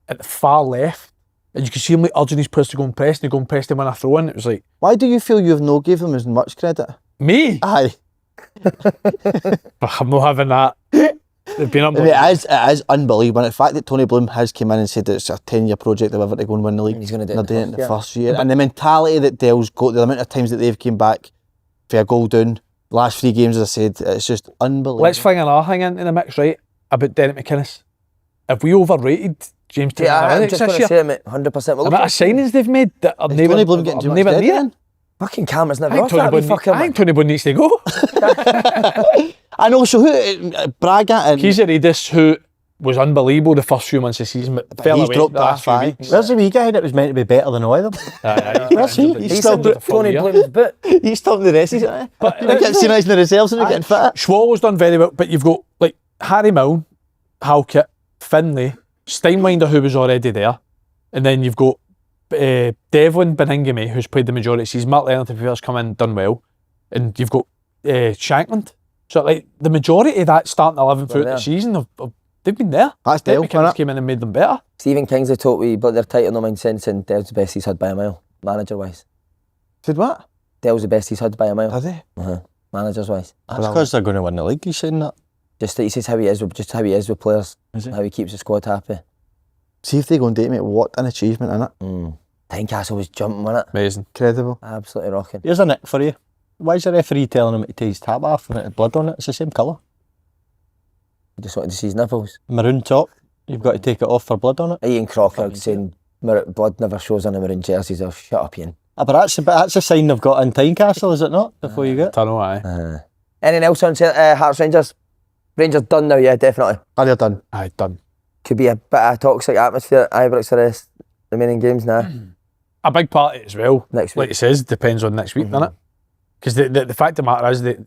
at the far left, and you could see him like urging his players to go and press, and they go and press them when I throw in. It was like, Why do you feel you've no gave them as much credit? me? Aye. I'm not having that. They've been I mean, unbelievable. it is unbelievable. And the fact that Tony Bloom has come in and said that it's a 10-year project they're ever to go and win the league. He's gonna do it They're in the doing it in the first first year. And the mentality that Dale's got, the amount of times that they've came back for a goal down, the last 3 games, as I said, it's just unbelievable. Let's fling another thing into the mix, right? About Derek McInnes. Have we overrated James Taylor Yeah, I'm Eric's just this going to year? say it, mate. 100%. The Well, amount of signings they've made that are Is never, Tony Bloom getting too much never credit near. then? fucking Cameron's never I think off that. Tony Fucker, Bloom, I think Tony Bloom needs to go. I know, so who, Braga and... Kizzaridis, who was unbelievable the first few months of the season, but fell he's away dropped the last few off, aye. weeks. Where's the wee guy that was meant to be better than all of them? Where's he? He's still Tony Bloom's boot. He's topping the rest. But But- I kept seeing us in the reserves and they're getting fit. Swallow's done very well, but you've got like Harry Milne, Halkett, Finlay, Steinwinder, who was already there, and then you've got Devlin Beningame, who's played the majority of the season. Mark Leonard, if he has come in, done well, and you've got Shankland. So like the majority of that starting 11 throughout there. the season, they've been there. That's Dale, Derek McInnes innit? came in and made them better. Stephen Kingsley told me about their title, no mind sense, and Dale's the best he's had by a mile, manager-wise. Said what? Dale's the best he's had by a mile, Did they? managers-wise. That's because they're going to win the league, he's saying that. Just he says how he is with players, Is it? how he keeps the squad happy. See if they go and date me, what an achievement, innit? Tynecastle was jumping, wasn't it? Amazing. Incredible. Absolutely rocking. Here's a nick for you. Why is the referee telling him to take his tab off and it had blood on it? It's the same colour. He just wanted to see his nipples. Maroon top. You've got to take it off for blood on it. Ian Crocker saying blood never shows on a maroon jerseys. Oh, shut up, Ian. But that's a sign they've got in Tynecastle, is it not? Before you get. Tunnel, aye. Anything else on Hearts Rangers? Rangers done now, yeah, definitely. Are they done? Aye, done. Could be a bit of a toxic atmosphere at Ibrox for the remaining games now. A big part of it as well. Next Like week. it says, depends on next week, doesn't it? Because the fact of the matter is that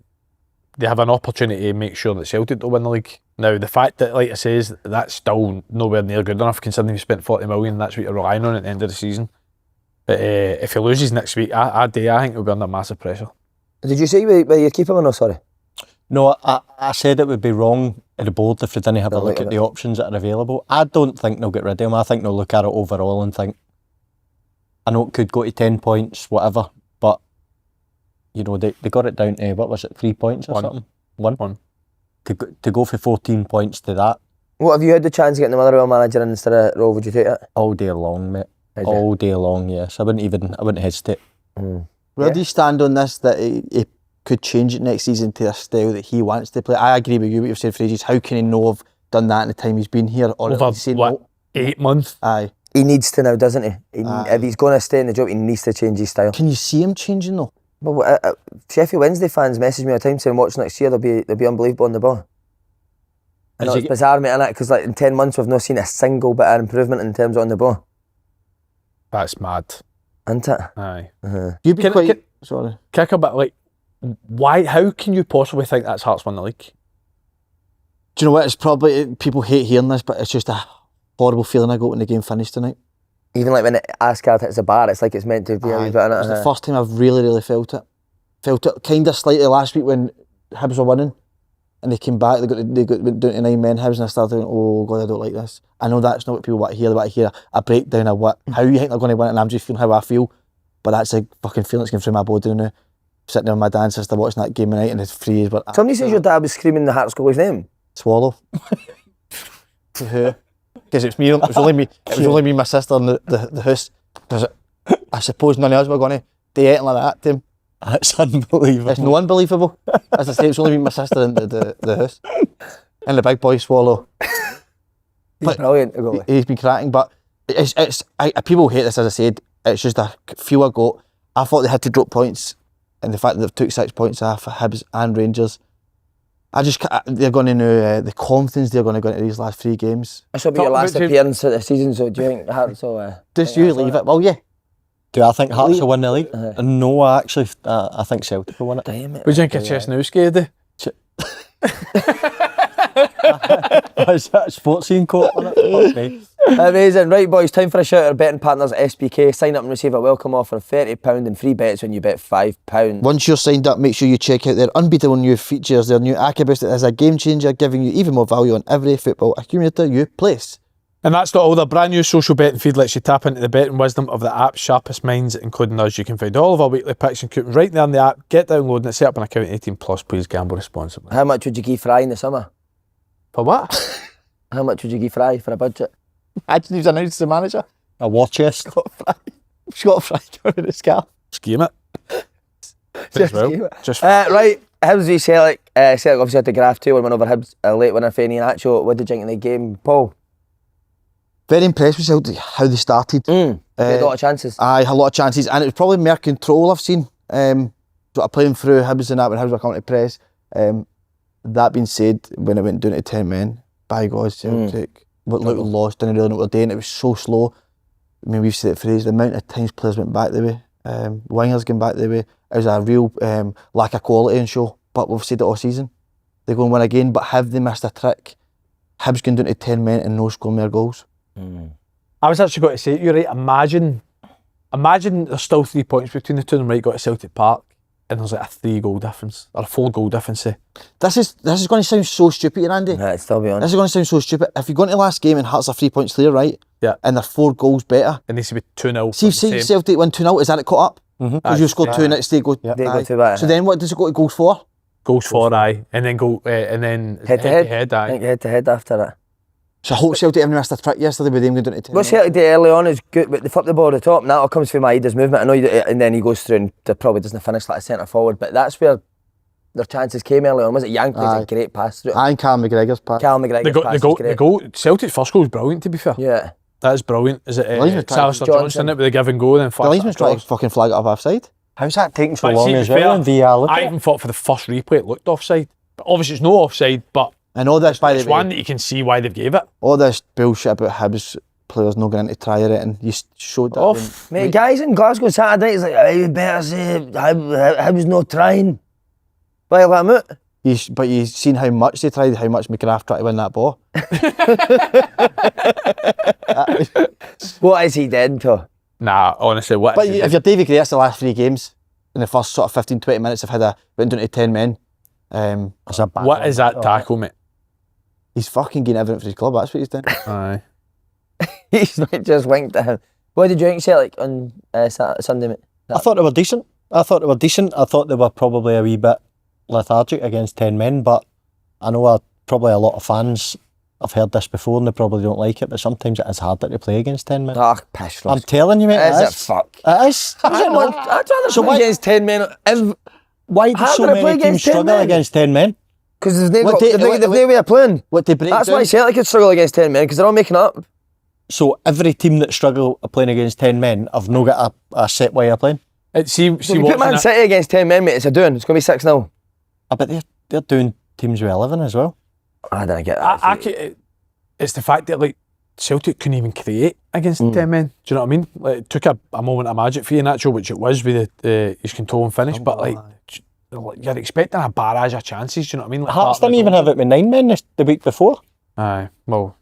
they have an opportunity to make sure that Celtic don't win the league. Now, the fact that, like it says, that's still nowhere near good enough considering you spent 40 million and that's what you're relying on at the end of the season. But if he loses next week, I think he'll be under massive pressure. Did you say where you keep him or no? Sorry. No, I said it would be wrong of the board if they didn't have a They'll look look at at the options that are available. I don't think they'll get rid of him. I think they'll look at it overall and think, I know it could go to 10 points, whatever, but you know, they got it down to, what was it, 3 points or something? One. To go for 14 points to that. What, have you had the chance of getting the Motherwell manager in instead of Rohl? Would you take it? All day long, mate. All day long, yes. I wouldn't hesitate. Where do you stand on this, that he could change it next season to a style that he wants to play? I agree with you, what you've said for ages. How can he know have done that in the time he's been here? Or Over, what, 8 months? Aye. He needs to now, doesn't he? If he's going to stay in the job, he needs to change his style. Can you see him changing though? Well, Sheffield Wednesday fans message me all the time saying, watch next year, they'll be unbelievable on the ball. I know it's bizarre, mate, innit? Because like in 10 months we've not seen a single bit of improvement in terms of on the ball. That's mad. Isn't it? Aye. You'd be sorry. Kick a bit, like, why? How can you possibly think that's Hearts won the league? Do you know what? It's probably, people hate hearing this, but it's just a horrible feeling I got when the game finished tonight. Even like when Asgard hits the bar, it's like it's meant to be a wee bit in it. It was the first time I've really felt it. Felt it kind of slightly last week when Hibs were winning and they came back, they went down to 9 men Hibs, and I started thinking, oh God, I don't like this. I know that's not what people want to hear. They want to hear a breakdown of how you think they're going to win it, and I'm just feeling how I feel. But that's a fucking feeling that's going through my body now. Sitting there with my dad and sister watching that game tonight, and it's free. But somebody says your dad was screaming the Hearts goalie's name. Swallow. To who? Because it was only me and my sister in the house. I suppose none of us were going to do anything like that to him. That's unbelievable. It's no unbelievable. As I say, it's only me and my sister in the house. And the big boy Swallow. He's brilliant, the goalie. He's been cracking, but people hate this, as I said. It's just a few I got. I thought they had to drop points, and the fact that they've took 6 points off Hibs and Rangers. They're going to know the confidence they're going to go into these last 3 games. This will be your last appearance of the season, so do you think Hearts will... Just you leave it. Well, yeah. Do I think Hearts will win the league? No, I think Celtic will win it. Damn it. What do you think of Chesnowski, Eddie? Is that a sports scene coat on it? Fuck me. Amazing. Right, boys, time for a shout out. Our betting partners at SPK. Sign up and receive a welcome offer of £30 and free bets when you bet £5. Once you're signed up, make sure you check out their unbeatable new features. Their new Acabus that is a game changer, giving you even more value on every football accumulator you place. And that's not all. Their brand new social betting feed lets you tap into the betting wisdom of the app's sharpest minds, including us. You can find all of our weekly picks and coupons right there in the app. Get downloading it, set up an account. 18 plus, please gamble responsibly. How much would you give Fry in the summer? For what? How much would you give Fry for a budget? Imagine he's announced as the manager. A war chest. Scott Fry going with the scarf. Scheme it. Right, Hibs v Celtic. Celtic obviously had the graph 2-1 win over Hibs. Late winner Ferry and Acho. What did you think of the game, Paul? Very impressed with Celtic, how they started. They had a lot of chances. Aye, a lot of chances, and it was probably more control I've seen. Sort of playing through Hibs and that when Hibs were coming to press. That being said, when it went down to 10 men, by God, Celtic looked lost, didn't really know what they were doing. It was so slow. I mean, we've said it for days, the amount of times players went back the way, wingers going back the way. It was a real lack of quality in show, but we've said it all season. They're going to win again, but have they missed a trick? Hibs going down to 10 men and no scoring more goals. I was actually going to say to you, right, imagine there's still 3 points between the two of them, right, got to Celtic Park, and there's like a 3 goal difference, or a 4 goal difference, say. This is going to sound so stupid, Andy. Yeah, it's still be on. This is going to sound so stupid. If you go into the last game and Hearts are 3 points clear, right? Yeah. And they're 4 goals better. It needs to be 2-0. See Celtic win 2-0, is that it caught up? Because you score 2 next day, They go 2 back. So then what does it go to goals for? Goals for, aye. And then go, and then Head to head, aye. I think head to head after it. So I hope Celtic haven't missed a trick yesterday with them going down to 10. What Celtic did early on is good, but they flip the ball at the top, and that all comes from Maida's movement. I know, and then he goes through and probably doesn't finish like a centre forward, but that's where their chances came early on. Was it Young plays a great pass through? And Callum McGregor's pass. Callum McGregor's pass was great. The goal, Celtic's first goal was brilliant, to be fair. Yeah. That is brilliant. Is it Alistair Johnson with the give and go, then The linesman's trying to fucking flag it off offside. How's that taking so But long see, as to be well in fair, VR? Look I at even it. thought for the first replay it looked offside. But obviously it's no offside, but I know this, by the it's way. one that you can see why they've gave it. All this bullshit about Hibs players not going to try it, and you showed that. Off. Mate, guys in Glasgow Saturday night, it's like, hey, you better say, Hibs not trying. Why let him out? But you've seen how much they tried, how much McGrath tried to win that ball. What has he done to? Nah, honestly, what? But if you're David Gray, that's the last 3 games. In the first sort of 15-20 minutes, I've had went down to 10 men. what is that tackle, mate? He's fucking getting everything for his club, that's what he's doing. Aye. He's not just winked at him. What did you think Celtic on Sunday, mate? I thought they were decent. I thought they were probably a wee bit lethargic against 10 men, but I know probably a lot of fans have heard this before and they probably don't like it, but sometimes it is harder to play against 10 men. Ah, pish. I'm telling you, mate, Is it it is. fuck? It is. I'd rather So play why- against 10 men. Why do How so did I play many teams against 10 struggle men? against 10 men? Because they've What no way of playing. What they break That's down? why Celtic could struggle against 10 men, because they're all making up. So every team that struggle playing against 10 men have no got a set way of playing. See So if you put what's in Man it. City against 10 men, mate, it's a doing. It's going to be 6-0. But they're doing teams with 11 as well. I don't get that. It's the fact that like Celtic couldn't even create against 10 men. Do you know what I mean? Like, it took a moment of magic for you, Nacho, which it was with his control and finish. But like, you're expecting a barrage of chances. Do you know what I mean? Like, Hearts didn't even have it with 9 men the week before. Aye, well,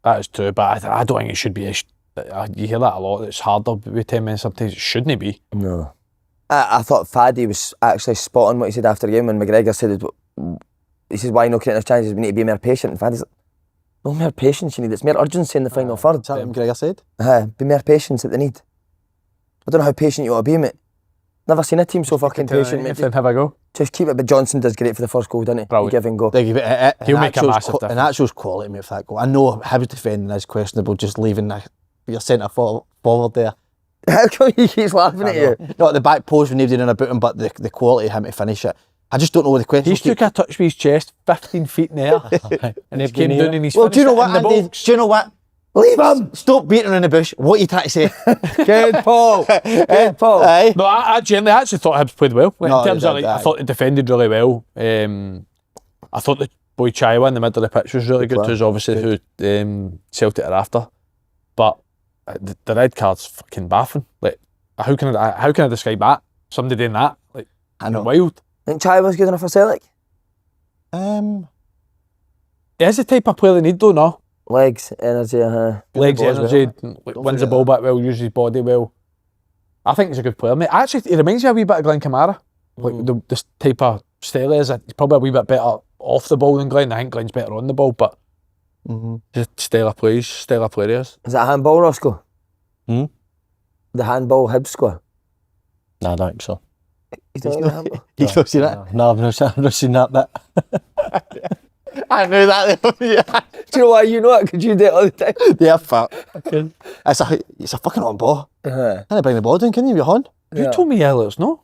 that is true. But I don't think it should be. You hear that a lot. It's harder with 10 men sometimes. It shouldn't be. No. I thought Faddy was actually spot on what he said after the game when McGregor said, he says, why no creating us chances? We need to be more patient. And Faddy's like, no more patience you need. It's more urgency in the final third. Is that what McGregor said? Be more patience that they need. I don't know how patient you ought to be, mate. Never seen a team so fucking patient, mate. Have a go. Just keep it. But Johnson does great for the first goal, doesn't he? Brilliant. Give and go. They give it, He'll make a massive And Nacho's quality, mate, for that goal. I know Hibs defending is questionable, just leaving your centre forward there. How come he keeps laughing at you? Not at the back post when nobody done about him, but the quality of him to finish it. I just don't know what the question He's took a touch with his chest 15 feet in the air. And he came down and he's Well, do you know what, in the Andy? box. Do you know what? Leave him! Stop beating around the bush. What are you trying to say? Good Paul. Good Paul. Aye. No, I genuinely actually thought Hibs played well. Like, No, in terms they of, did, like, I aye. thought they defended really well. I thought the boy Chaiwa in the middle of the pitch was really good, who's obviously who Celtic are after. But the red card's fucking baffling. Like, how can I describe that? Somebody doing that, like, I know. wild. Think Chai was good enough for Celtic? He is the type of player they need, though, no? Legs, energy, Legs, ball as well. energy, wins the ball back well, uses his body well. I think he's a good player, mate. Actually, he reminds me a wee bit of Glenn Kamara. Like, this type of style is, he's probably a wee bit better off the ball than Glenn. I think Glenn's better on the ball, but just style of player he is. Is that a handball, Roscoe? Hmm? The handball Hibs score? Nah, I don't think so. You don't like the handball? He's not seen that. No, I've not seen that bit. I knew that. Do you know why you know it? Because you do it all the time. Yeah, fuck. It's a fucking on ball. Can I bring the ball down, can you? You're on? You told me earlier, it's no.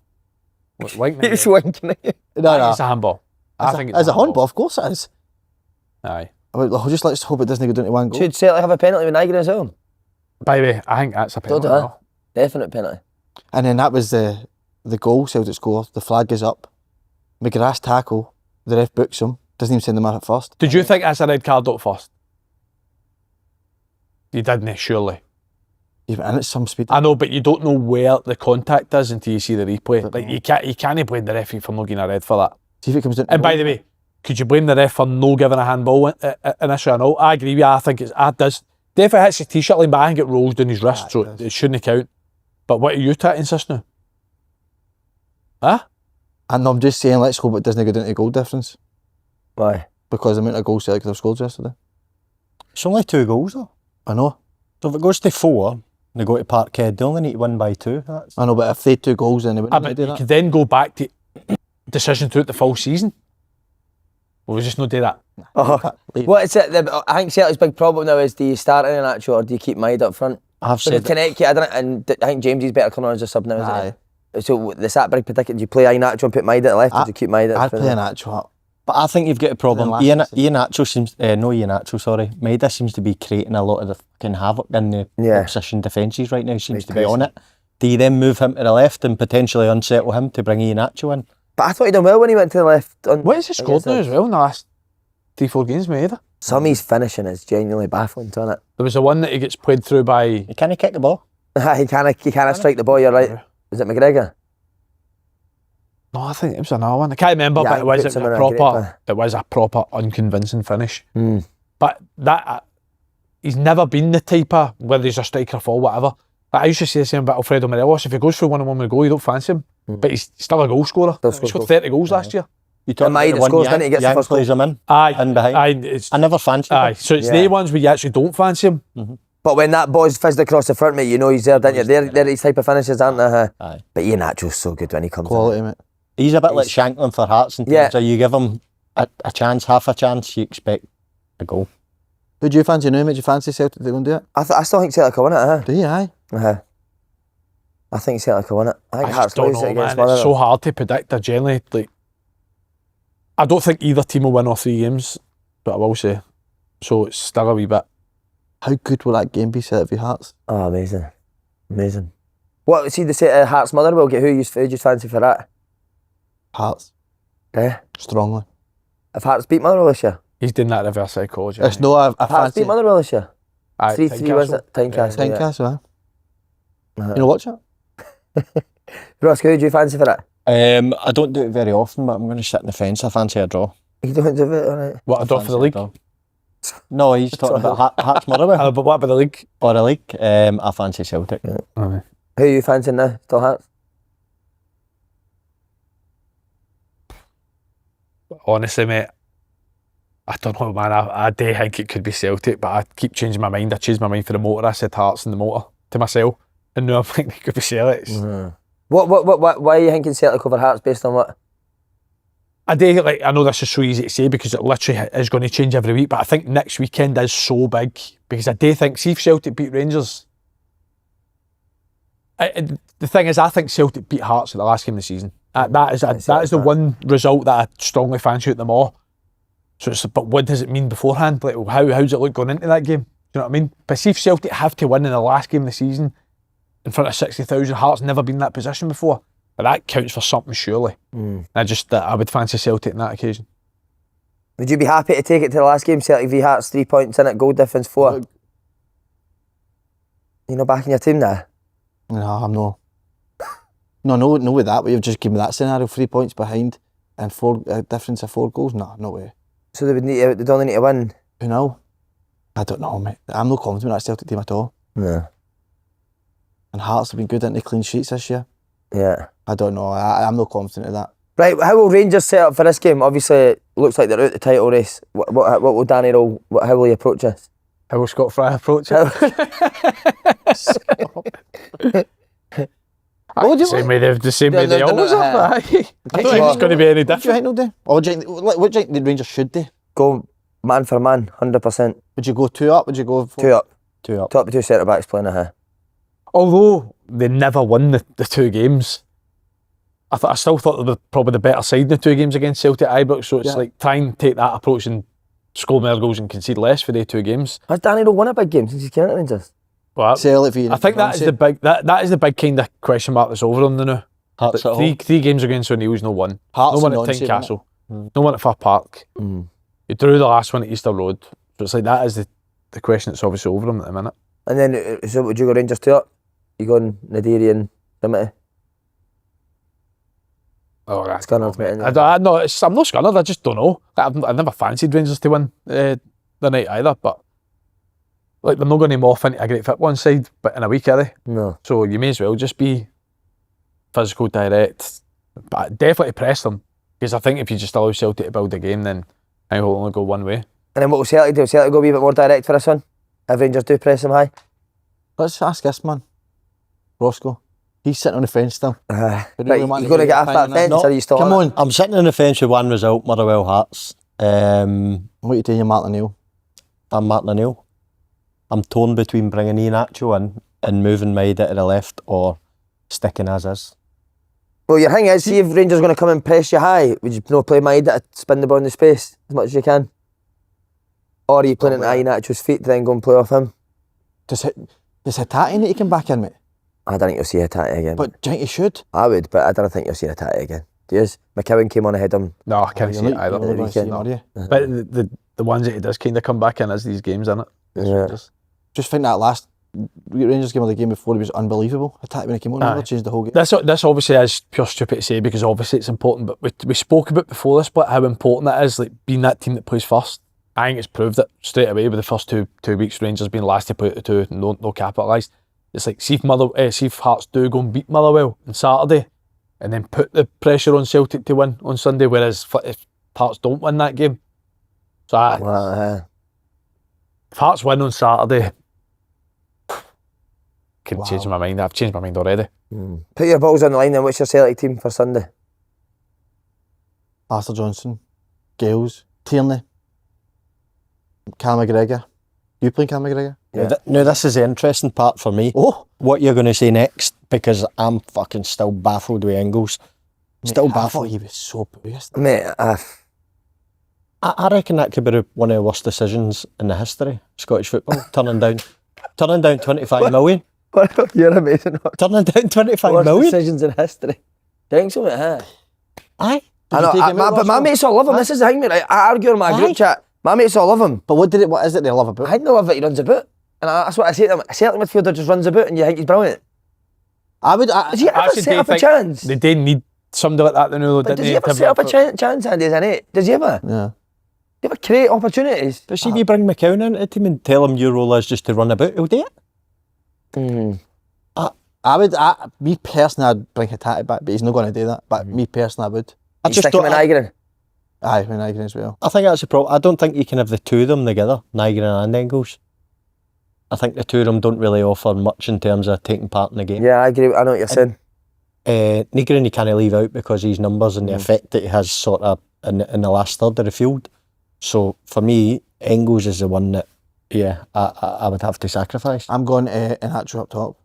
He's winking at you. No. It's a handball. I think it's a handball, of course it is. Aye. Well, just let's hope it doesn't go down to one goal. Should Celtic have a penalty with Niagara as well? By the way, I think that's a penalty. Don't Definite penalty. And then that was the goal Celtic score. The flag is up. McGrath's tackle. The ref books him. Doesn't even send him out at first. Did you think that's a red card up first? You didn't, surely. Yeah, and it's some speed. I know, but you don't know where the contact is until you see the replay. Like, you can't blame the referee for not getting a red for that. See if it comes down. And by the way, could you blame the ref for no giving a handball initially? I know. I agree with you. I think it does. Definitely hits his t-shirt line, but I think it rolls down his wrist, so it shouldn't count. But what are you trying to insist now? Huh? And I'm just saying, let's hope it doesn't go down to goal difference. Why? Because the amount of goals Celtic have scored yesterday. It's only 2 goals though. I know. So if it goes to 4, and they go to Parkhead, they only need to win by 2. I know, but if they had 2 goals, then they wouldn't But do you that. could then go back to decisions throughout the full season. Well, we just not do that. What is it? I think Celtic's big problem now is, do you start in an actual or do you keep Maida up front? I've So they said connect you, I don't know, and I think James's better coming on as a sub now, isn't Aye. he? So the that big particular, do you play Iheanacho and put Maida at the left, or do you keep Maida? I'd play an actual. But I think you've got a problem. last Iheanacho seems, Maida seems to be creating a lot of the fucking havoc in the opposition defences right now. He seems to be on it. Do you then move him to the left and potentially unsettle him to bring Iheanacho in? But I thought he done well when he went to the left. What is he scored now as well in the last 3-4 games, mate? Some of his finishing is genuinely baffling, isn't it? There was the one that he gets played through by... You can't kick the ball. He can't strike the ball, you're right. Is it McGregor? No, I think it was another one. I can't remember, Yeah, but he puts him in a it was a proper unconvincing finish. Mm. But that he's never been the type of, whether he's a striker or whatever. Like, I used to say the same about Alfredo Morelos. If he goes for 1-on-1 with a goal, you don't fancy him. But he's still a goal scorer. He scored 30 goals last year. You talking Maida about the scores, one didn't he? Gets the Yang first goal. plays him in Aye, behind. aye, I never fancied aye. him. So it's Yeah. the ones where you actually don't fancy him. But when that ball's fizzed across the front, mate, you know he's there, don't you? They're these type of finishes, aren't they? Aye. But Ian Natural's so good when he comes Quality, mate. He's a bit like Shankland for Hearts in terms Yeah. of you give him a chance, half a chance, you expect a goal. Who do you fancy now, mate? Do you fancy Celtic to go and do it? I still think Celtic will win it, Do you? Aye. I think Celtic will win it. I think I Hearts just don't lose it know, against man. It's Motherwell. so hard to predict. They're generally like, I don't think either team will win all 3 games, but I will say, so it's still a wee bit. How good will that game be, Celtic v Hearts? Oh, amazing. Amazing. What, see, they say Hearts Motherwell, who you fancy for that? Hearts. Yeah. Strongly. If Hearts beat Motherwell this year? He's doing that reverse psychology. It's no, I If Hearts fancy. beat Motherwell this year? Aye, 3-3 was it? Tynecastle. Time yeah. Castle, aye. Uh-huh. You know, watch it. Ross, who do you fancy for that? I don't do it very often, but I'm going to sit in the fence. I fancy a draw. You don't do it, alright. What, a draw for the league? No, he's talking about Hearts Motherwell But what about the league? or a league. I fancy Celtic. Aye. Who are you fancying now? Still Hearts? Honestly, mate, I don't know, man. I do think it could be Celtic, but I keep changing my mind. I changed my mind for the motor. I said Hearts in the motor to myself, and now I'm thinking it could be Celtic. What, why are you thinking Celtic over Hearts based on what? I do, like, I know this is so easy to say because it literally is going to change every week, but I think next weekend is so big because I do think, see if Celtic beat Rangers. The thing is, I think Celtic beat Hearts at the last game of the season. That is the one result that I strongly fancy out them all. So it's, but what does it mean beforehand? Like, how does it look going into that game? Do you know what I mean? But see if Celtic have to win in the last game of the season in front of 60,000, Hearts never been in that position before. But that counts for something, surely. I would fancy Celtic in that occasion. Would you be happy to take it to the last game, Celtic v Hearts, 3 points in it, goal difference 4? You know, backing your team now? No, I'm no. No with that, but you've just given me that scenario, 3 points behind and a difference of 4 goals. No way. So they'd only need to win? Who know? I don't know, mate. I'm not confident in that Celtic team at all. No. And Hearts have been good into clean sheets this year. Yeah. I don't know. I'm not confident in that. Right, how will Rangers set up for this game? Obviously, it looks like they're out the title race. What will Danny Rohl, how will he approach this? How will Scott Fry approach it? Same way they always have. I don't think it's going to be any What do you think different. they'll do? Or what do you think the Rangers should do? Go man for man, 100%. Would you go 2 up? Would you go 4? 2 up. 2 up. Top of 2 centre backs playing Although they never won the 2 games, I still thought they were probably the better side in the 2 games against Celtic Ibrox. So it's like try and take that approach and score more goals and concede less for the 2 games. Has Danny Rohl won a big game since he's came into Rangers? Well, Celtic v I think that is the big that is the big kind of question mark that's over on the now. Hearts at home. Three games against O'Neill's, no one. Hearts No one and at Nancy, Tynecastle. No one at Fir Park. You drew the last one at Easter Road. So it's like that is the question that's obviously over them at the minute. And then, so would you go Rangers 2 up? You going Nadiri and Timothy? Oh, that's Scunnered, mate. I'm not scunnered, I just don't know. I've never fancied Rangers to win the night either, but like they're not going to morph into a great football side, but in a week, are they? No. So you may as well just be physical, direct, but definitely press them. Because I think if you just allow Celtic to build the game, then I think it'll only go one way. And then what will Celtic do? Celtic go a wee bit more direct for this one? If Rangers do press them high? Let's ask this man. Roscoe. He's sitting on the fence still. Right, But you're really want going to to get off get that a fence, no, or are you still come on. I'm sitting on the fence with one result, Motherwell Hearts. What are you doing, Martin O'Neill? I'm Martin O'Neill. I'm torn between bringing Ian Atcho in and moving Maida to the left or sticking as is. Well, your thing is, see if Rangers are going to come and press you high, would you not play Maida to spin the ball in the space as much as you can? Or are you playing it at Nacho's feet to then go and play off him? Does Hattati need to come back in, mate? I don't think you'll see Hattati again. But do you think he should? I would, but I don't think you'll see Hattati again. Do you? McCowan came on ahead of him. No, I can't see it either. You're not weekend. are you? But the ones that he does kind of come back in as these games, innit? Yeah. Just think that last Rangers game or the game before, he was unbelievable. Hattati when he came on, never changed the whole game. This obviously is pure stupid to say because obviously it's important, but we spoke about before this split how important it is, like being that team that plays first. I think it's proved it straight away with the first two weeks. Rangers being last to play at the 2, no capitalised. It's like see if Hearts do go and beat Motherwell on Saturday, and then put the pressure on Celtic to win on Sunday, whereas if Hearts don't win that game. So if Hearts win on Saturday, can change my mind. I've changed my mind already. Put your balls on the line then. What's your Celtic team for Sunday? Arthur Johnson, Gales, Tierney, Cam McGregor. You playing Cam McGregor? Yeah. Now this is the interesting part for me. Oh, What you're going to say next, because I'm fucking still baffled with Engels. Still I thought baffled. he was so poor yesterday. Mate, I reckon that could be one of the worst decisions in the history of Scottish football. turning down 25 million. you're amazing. Turning down 25 Worst million. decisions in history. Think so, mate, huh? Aye. I know, but my mates all love him. This is the thing, mate. I argue in my group chat. My mates all love him. But what is it they love about I think they love that he runs about. And that's what I say to them. A Celtic midfielder just runs about and you think he's brilliant. Does he ever Actually, set do up a think chance? They did need somebody like that, though, But didn't does they? he ever set up a chance, Andy, as an 8? Does he ever? Yeah. Does he ever create opportunities? But see if you bring McCown into the team and tell him your role is just to run about, he'll do it. Me personally, I'd bring Hatate back, but he's not going to do that. But me personally, I would. I just stick him in Igren. Aye, with Nigel as well. I think that's the problem. I don't think you can have the two of them together, Nygren and Engels. I think the two of them don't really offer much in terms of taking part in the game. Yeah, I agree. I know what you're saying. Nygren you can't leave out because his numbers and the effect that he has sort of in the last third of the field. So for me, Engels is the one that, I would have to sacrifice. I'm going Inacho up top.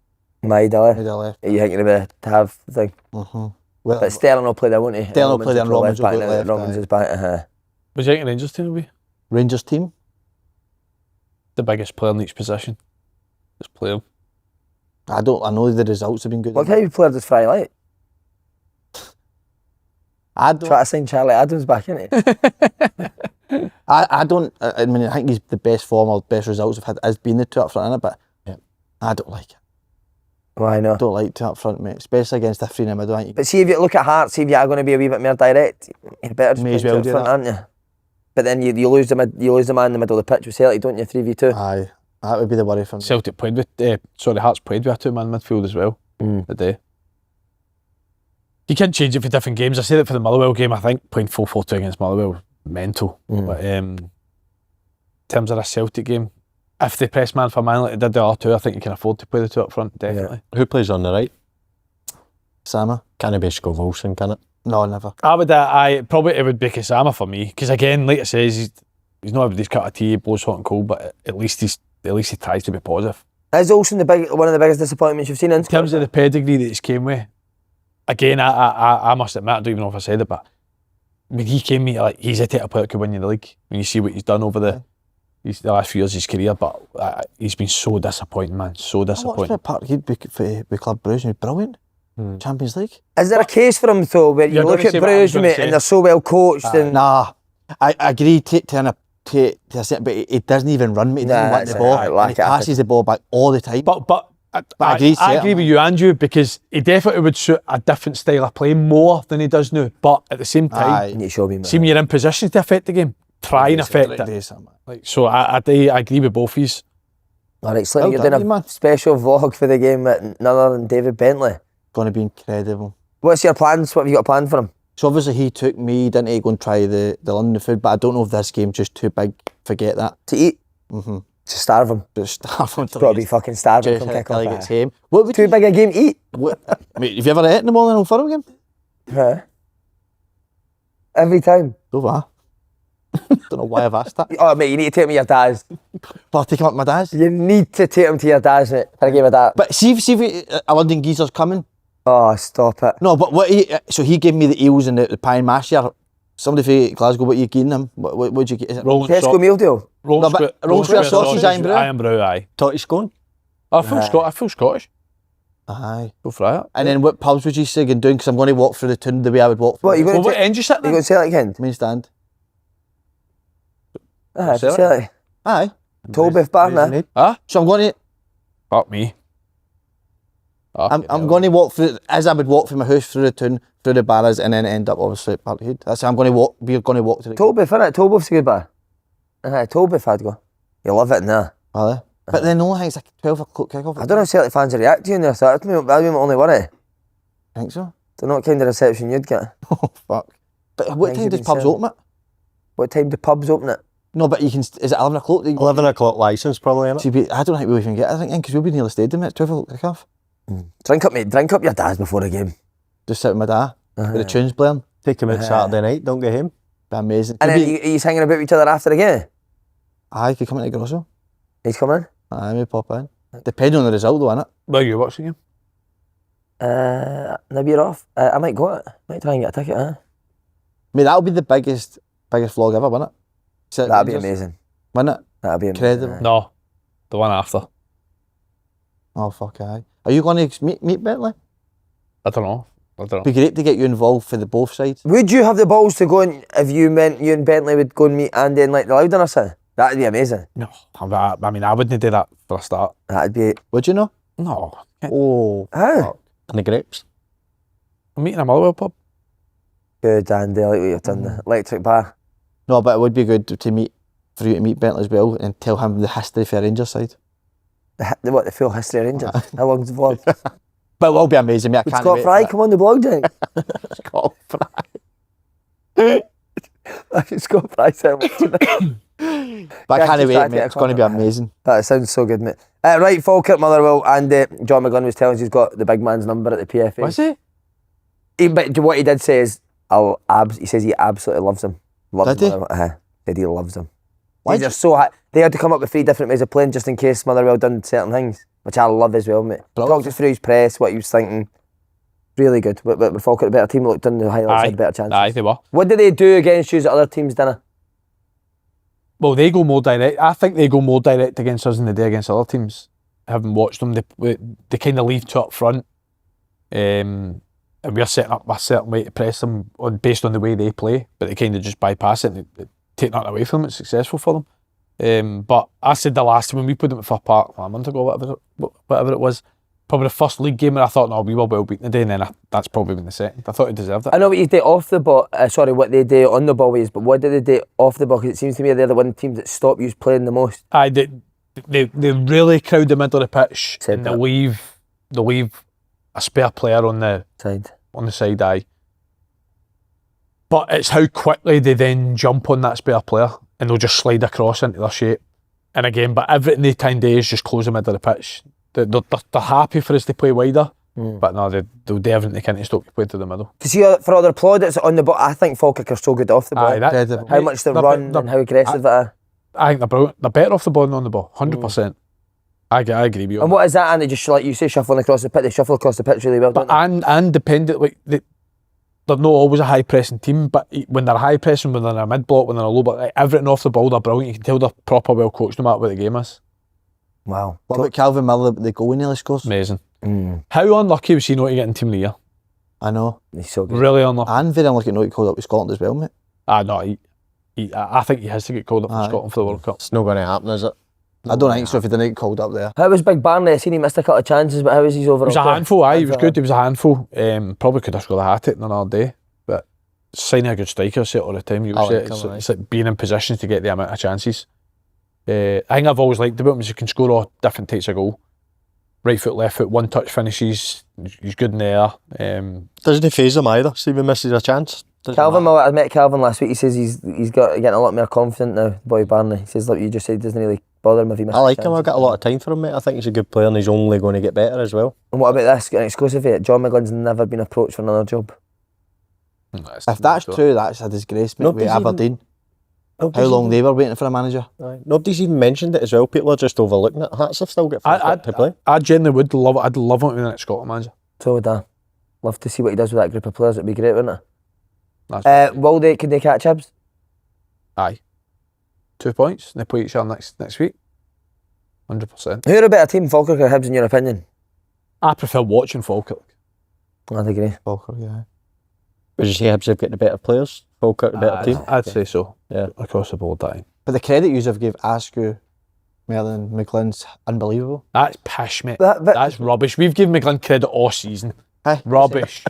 Maida. Left. Are you thinking about to have the thing? Well, But Sterling will play there, won't he? Sterling will play there and Robbins will back go now. left, Robbins aye. is back. Was you thinking Rangers team will be Rangers team. the biggest player in each position? Just play him. I know the results have been good. What kind of player does Fry like? I don't. Try to sign Charlie Adams back, innit? I don't. I mean, I think he's the best form or best results we've had has been the two up front, innit? But I don't like it. Why I not? don't like two up front, mate. Especially against a 3 in the middle. I think But see if you look at Hearts, see if you are going to be a wee bit more direct, you better just May as put well two do up front, that. aren't you? But then you lose the man in the middle of the pitch with Celtic, don't you? 3v2. Aye, that would be the worry for me. Celtic played with, Hearts played with a two-man midfield as well today. You can change it for different games. I said it for the Motherwell game. I think playing 4-4-2 against Motherwell was mental. But in terms of a Celtic game, if they press man for man like they did the other two, I think you can afford to play the two up front, definitely. Who plays on the right? Sama? Can it be Scott Wilson, can it? No, never. It would be Kasama for me, because again, like I says, he's not everybody's cup of tea, he blows hot and cold, but at least he tries to be positive. Is Olsen one of the biggest disappointments you've seen in terms of the pedigree that he's came with, again, I must admit, I don't even know if I said it, but when he came to me, he's a type of player that could win you the league when you see what he's done over the last few years of his career, but he's been so disappointing, man, so disappointing. I watched Park with Club Bruges and he was brilliant. Champions League. Is there a case for him though, where you look at Bruges, mate, and they're so well coached and... Nah, I agree to a certain, but he doesn't even run, mate. He doesn't want the ball. He passes the ball back all the time. But I agree with you, Andrew, because he definitely would suit a different style of play more than he does now. But at the same time, see when you're in position to affect the game, try and affect it. So I agree with both of you. Alright, Slaney, you're doing a special vlog for the game with none other than David Bentley. Going to be incredible. What's your plans? What have you got planned for him? So obviously he took me, didn't he, go and try the London food, but I don't know if this game's just too big. Forget that. To eat? To starve him. Just starve him. It's got to be fucking starving from kick Till he off. gets home. What would Too big a game to eat? Mate, have you ever eaten them all in Old Firm game? Huh? Every time. Over. Don't know why I've asked that. Oh, mate, you need to take me to your dad's. But I'll take him up my dad's. You need to take him to your dad's, mate, for a game of that. But see if a London geezer's coming. Oh, stop it. No, but so he gave me the eels and the pie and mash here. Somebody from Glasgow, what are you getting them? What'd you get? Is it Tesco meal deal? Rolling square sausage, iron brew. Iron brew, aye. Totty scone? I feel Scottish. Aye. Go for it. And then what pubs would you say doing? Because I'm going to walk through the town the way I would walk through. What, you going What end you sit You there? going to Celtic end? Main stand. Aye, Celtic? Celtic. Aye. Tollbooth bar now. Huh? So I'm going to... Fuck me. I'm going to walk through, as I would walk from my house through the town, through the bars, and then end up obviously at Parkhead. That's how I'm going to walk. We're going to walk to the... Tollbooth, innit? Tollbooth's a good bar. Aye, Tollbooth I'd go. You love it in there. Are they? But then the only thing is like 12 o'clock kick-off. I don't know if Celtic fans will react to you in there, so that's my only worry. I think so. Don't know what kind of reception you'd get. Oh, fuck. But what Things time you've does been pubs saying. open it? What time do pubs open it? No, but you can. Is it 11 o'clock? 11 o'clock licence probably, innit? I don't think we'll even get it, I think, because we'll be near the stadium at 12 o'clock kickoff. Drink up, mate. Drink up your dads before the game. Just sit with my dad, with the tunes playing. Take him out Saturday night, don't get him. Be amazing. And Could then be- you hanging about with each other after the game? Aye, could come into Grosso. He's coming Aye, maybe pop in. Depending on the result though, innit? Well, you watching him? maybe you're off. I might go it. Might try and get a ticket, Mate, that'll be the biggest vlog ever, wouldn't it? That'd be amazing. Wouldn't it? That'd be amazing. Incredible. No, the one after. Oh, fuck, aye. Are you going to meet Bentley? I don't know. Be great to get you involved for the both sides. Would you have the balls to go and, if you meant you and Bentley would go and meet Andy and like the Loudon or something? That'd be amazing. No, I mean, I wouldn't do that for a start. That'd be... Would you know? No. Oh. How? And the grapes. I'm meeting a Motherwell pub. Good, Andy. I like what you've done. The electric bar. No, but it would be good to meet, for you to meet Bentley as well and tell him the history for Rangers side. The full history of Rangers? How long's the vlog? But it will be amazing, mate. I Would can't Scott wait Fry for come on the blog, Jake? Scott Fry. Scott Fry said But I can't wait, distracted, mate. I It's going to be can't- amazing. That sounds so good, mate. Right, Falkirk, Motherwell, and John McGlynn was telling us he's got the big man's number at the PFA. Was he? But what he did say is, he says he absolutely loves him. Loves Did he? Motherwell. Said he loves them. Why They're so they had to come up with 3 different ways of playing just in case Motherwell done certain things, which I love as well, mate. Brilliant. Talked us through his press, what he was thinking. Really good. But Falkirk, a better team, looked in the highlights, had better chances. Aye, they were. What did they do against you that other teams didn't? Well, they go more direct. I think they go more direct against us than they do against other teams. I haven't watched them. They kind of leave 2 up front. And we're setting up a certain way to press them based on the way they play, but they kind of just bypass it and they take that away from them. It's successful for them. But I said the last time when we put them at Fir Park a month ago, whatever it was, probably the first league game, and I thought, no, we were well beaten today, and then that's probably been the second. I thought he deserved it. I know what you do off the ball, what they do on the ball is, but what did they do off the ball? Because it seems to me they're the one team that stop you playing the most. Aye, they really crowd the middle of the pitch, Said and that. they'll leave a spare player on the Side. aye. But it's how quickly they then jump on that spare player and they'll just slide across into their shape. And again, but everything they try and do is just close the middle of the pitch. They're happy for us to play wider, but no, they'll do everything they can to stop you playing to the middle. To see for other plaudits on the ball, I think Falkirk are so good off the ball. Aye, Incredible. How much they run and how aggressive they are. I think they're brilliant. They're better off the ball than on the ball, 100%. I agree with you. And what is that? And they just, like you say, shuffling across the pitch. They shuffle across the pitch really well, don't they? And dependent, like they're not always a high pressing team, but when they're high pressing, when they're in a mid block, when they're in a low block, like, everything off the ball, they're brilliant. You can tell they're proper well coached no matter what the game is. Wow. What about Calvin Miller, the goal he nearly scores? Amazing. How unlucky was he not to get in Team of the Year? I know. He's so good. Really unlucky. And very unlucky not to called up with Scotland as well, mate. No, I think he has to get called up for Aye. Scotland for the World Cup. It's not going to happen, is it? I don't think so if he didn't get called up there. How was Big Barney? I seen he missed a couple of chances, but how was his overall He was a play? handful, aye, he was good, he was a handful. Probably could have scored a hat-trick another day, but signing a good striker, say it all the time, you I say like it's, him, aye. it's like being in positions to get the amount of chances. I think I've always liked about him is he can score all different types of goal. Right foot, left foot, one touch finishes, he's good in the air. Doesn't faze him either. See if he misses a chance. Doesn't Calvin matter. Miller, I met Calvin last week. He says he's getting a lot more confident now, boy Barney. He says, like you just said, it doesn't really bother him if he misses I like him. chances. I've got a lot of time for him, mate. I think he's a good player and he's only going to get better as well. And what about this? An exclusive here. John McGlynn's never been approached for another job. If that's true, that's a disgrace, mate, with Nobody's even- Aberdeen. How Nobody's long even- they were waiting for a manager. Aye. Nobody's even mentioned it as well. People are just overlooking it. Hearts have still got Falkirk to play. I genuinely would love it. I'd love him to be the next Scotland manager. So would I. Love to see what he does with that group of players. It'd be great, wouldn't it? That's Can they catch Hibs? aye. 2 points. They play each other next week. 100%. Who are a better team, Falkirk or Hibs, in your opinion? I prefer watching Falkirk. I'd agree. Falkirk, yeah. Would you say Hibs have got the better players? Falkirk the better team? I'd say so. Yeah. Across the board, that. But the credit you have gave Askew, Merlin, McLean's unbelievable. That's pish, mate. But That's rubbish. We've given McGlynn credit all season. Hey, Rubbish.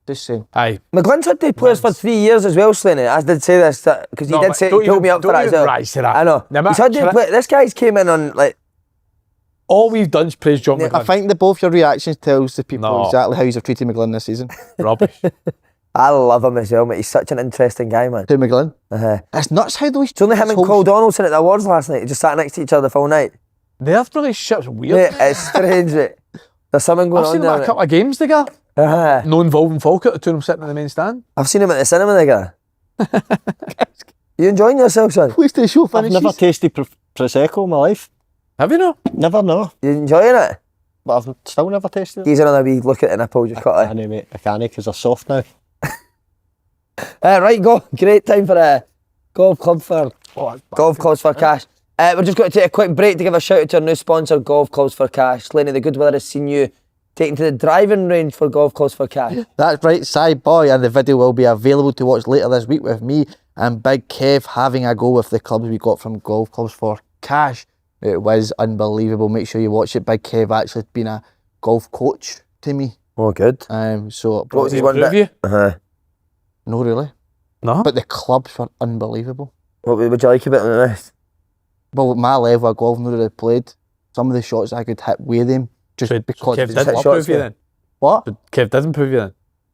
just saying. Aye. McGlynn's had to players for 3 years as well, Slaney. I did say this because he No, did but say don't he pulled me even- up for don't that as even well. rise to that. I know. Now, He's had to Matt, play. This guy's came in on like all we've done is praise John McGlynn. I think that both your reactions tells the people No. exactly how you've treated McGlynn this season. Rubbish. I love him as well, mate. He's such an interesting guy, man. Who, McGlynn? Uh-huh. It's nuts how those... It's only him and Cole Donaldson at the awards last night. They just sat next to each other the whole night. Their relationship's weird. Mate, it's strange, mate. There's something going I've on seen there. them at a couple of games together. Uh-huh. No involving Falkirk, the two of them sitting in the main stand. I've seen him at the cinema together. You enjoying yourself, son? Please do the show I've finishes. never tasted Prosecco in my life. Have you no? Never, no. You enjoying it? But I've still never tasted it. He's another wee look at the nipple, just cut I it. can't, mate. I can't because they're soft now. Right, go. Great time for a golf club for golf clubs for cash. We're just going to take a quick break to give a shout out to our new sponsor, Golf Clubs for Cash. Slaney, the good weather has seen you taken to the driving range for Golf Clubs for Cash. That's right, Cy Boy, and the video will be available to watch later this week with me and Big Kev having a go with the clubs we got from Golf Clubs for Cash. It was unbelievable. Make sure you watch it. Big Kev actually been a golf coach to me. Oh, good. So What was his Improve one you? bit? Uh-huh. no, really. No? But the clubs were unbelievable. What would you like about this? Well, at my level of golf, now that I played, some of the shots I could hit with them just So because Kev of the didn't shots, improve you yeah. then? What? So Kev didn't improve you then?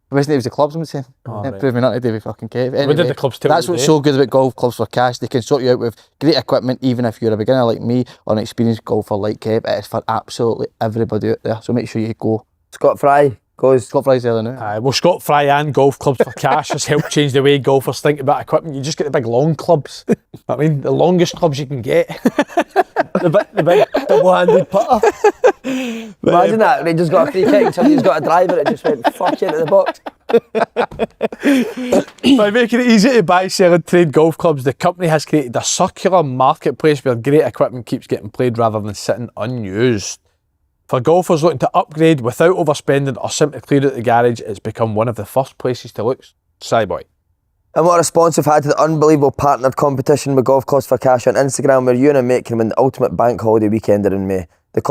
Wasn't it was the clubs, I'm saying. Oh, It right. proved me not to do with fucking Kev. What Anyway, did the clubs tell that's you what's today? so good about Golf Clubs for Cash. They can sort you out with great equipment, even if you're a beginner like me or an experienced golfer like Kev. It is for absolutely everybody out there. So make sure you go. Scott Fry goes. Scott Fry's there now. Well, Scott Fry and Golf Clubs for Cash has helped change the way golfers think about equipment. You just get the big long clubs. I mean, the longest clubs you can get. the big double-handed putter. Imagine that. They just got a free kick and somebody's got a driver. It just went fuck into the box. By making it easy to buy, sell and trade golf clubs, the company has created a circular marketplace where great equipment keeps getting played rather than sitting unused. For golfers looking to upgrade without overspending or simply clear out the garage, it's become one of the first places to look. Cyboy. And what a response we've had to the unbelievable partnered competition with Golf Clubs for Cash on Instagram, where you and a mate can win the ultimate bank holiday weekender in May. The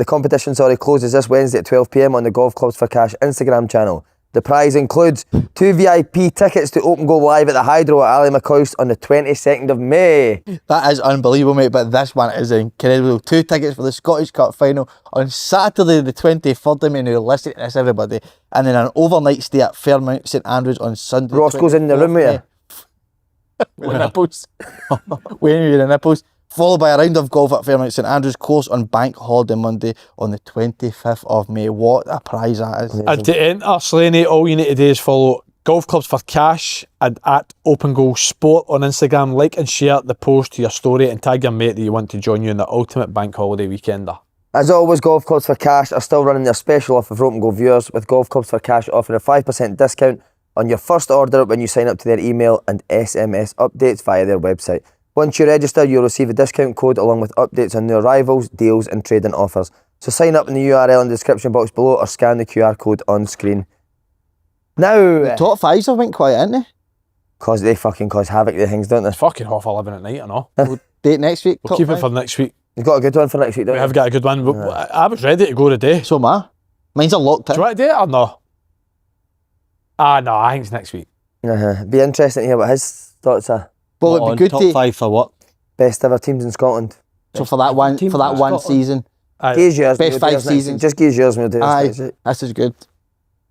competition closes this Wednesday at 12 PM on the Golf Clubs for Cash Instagram channel. The prize includes 2 VIP tickets to Open Go Live at the Hydro at Ali McCoist on the 22nd of May. That is unbelievable, mate. But this one is incredible. 2 tickets for the Scottish Cup final on Saturday, the 23rd of May. Now, listen to this, everybody. And then an overnight stay at Fairmount St Andrews on Sunday. Ross goes in the room with you. With the nipples. Waiting with the nipples. Followed by a round of golf at Fairmount St Andrews Course on Bank Holiday Monday on the 25th of May. What a prize that is. And to enter Slaney, all you need to do is follow Golf Clubs for Cash and at Open Goal Sport on Instagram. Like and share the post to your story and tag your mate that you want to join you in the ultimate bank holiday weekender. As always, Golf Clubs for Cash are still running their special offer for Open Goal viewers, with Golf Clubs for Cash offering a 5% discount on your first order when you sign up to their email and SMS updates via their website. Once you register, you'll receive a discount code along with updates on new arrivals, deals and trading offers. So sign up in the URL in the description box below or scan the QR code on screen. Now, Top fives have went quiet, haven't cause they fucking cause havoc with things, don't they? It's fucking 11:30 at night, I know. they? Date next week. We'll top keep it five. for next week. You've got a good one for next week, don't We you? have got a good one. I was ready to go today. So am I. Mine's are locked Do in. you want to do it or no? No, I think it's next week. Be interesting to hear what his thoughts are. Well, it'd On be good top to... 5 for what? Best ever teams in Scotland. So for that one, Team for that in one Scotland. season, Aye. Give us yours. Best we'll do 5 yours next week. seasons. Just give us yours and we'll do yours aye, next week. this is good.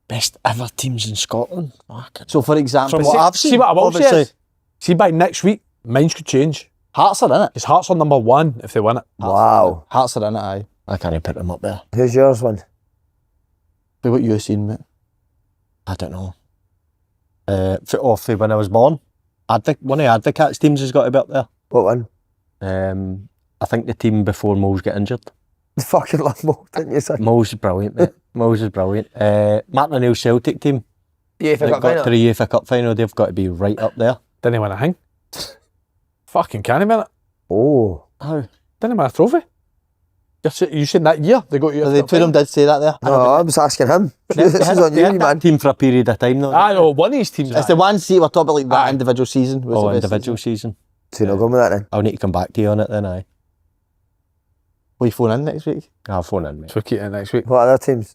Best ever teams in Scotland. Fucking So for example, From what I've See seen, what I will say obviously. is, see by next week, mine could change. Hearts are in it. His Hearts on number 1 if they win it. Wow. Hearts are in it, aye. I can't put them up there. Who's yours one? Be what you've seen, mate. I don't know. For when I was born, one of the Advocats teams has got to be up there. What one? I think the team before Moles get injured. Fucking love Mo, didn't you, son? Moles is brilliant, mate. Moles is brilliant. Martin O'Neill Celtic team Yeah, if I that got got final. to the UEFA Cup final, they've got to be right up there. Didn't win a thing. Fucking can't win it. Oh. How? Didn't win a trophy. You said that year they got you. The two of them did say that there. No, I was asking him. This is on They you, had that man. team for a period of time though. I know one of these teams. It's the one seat we're talking about, like that Aye. individual season. Was the best Individual season. season. So you're not going with that then? I'll need to come back to you on it then, aye. Will you phone in next week? I'll phone in, mate. So we'll keep it next week. What other teams?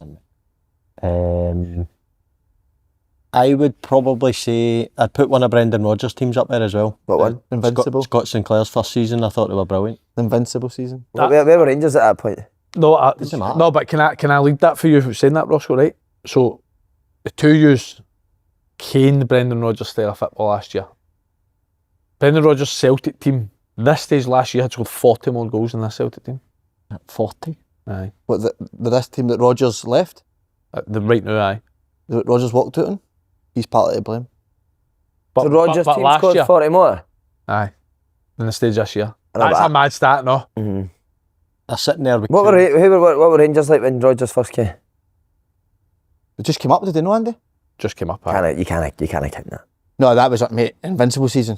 I would probably say I'd put one of Brendan Rodgers' teams up there as well. What one? Invincible. Scott Sinclair's first season, I thought they were brilliant. The Invincible season. Where were Rangers at that point? Doesn't matter. No, but can I lead that for you saying that, Roscoe, right? So, the two yous caned Brendan Rodgers' style of football last year. Brendan Rodgers' Celtic team, this stage last year, had scored 40 more goals than this Celtic team. 40? Aye. What, this team that Rodgers left? Right now, aye. That Rodgers walked out on? He's partly to blame. So Rodgers' team last scored year, 40 more? aye, than the stage this year. I know, That's but a mad stat, no? Mm-hmm. They're sitting there with What were Rangers like when Rodgers first came? They just came up, did they know, Andy? Just came up. Aye. You can't count that. No, that was, mate, invincible season.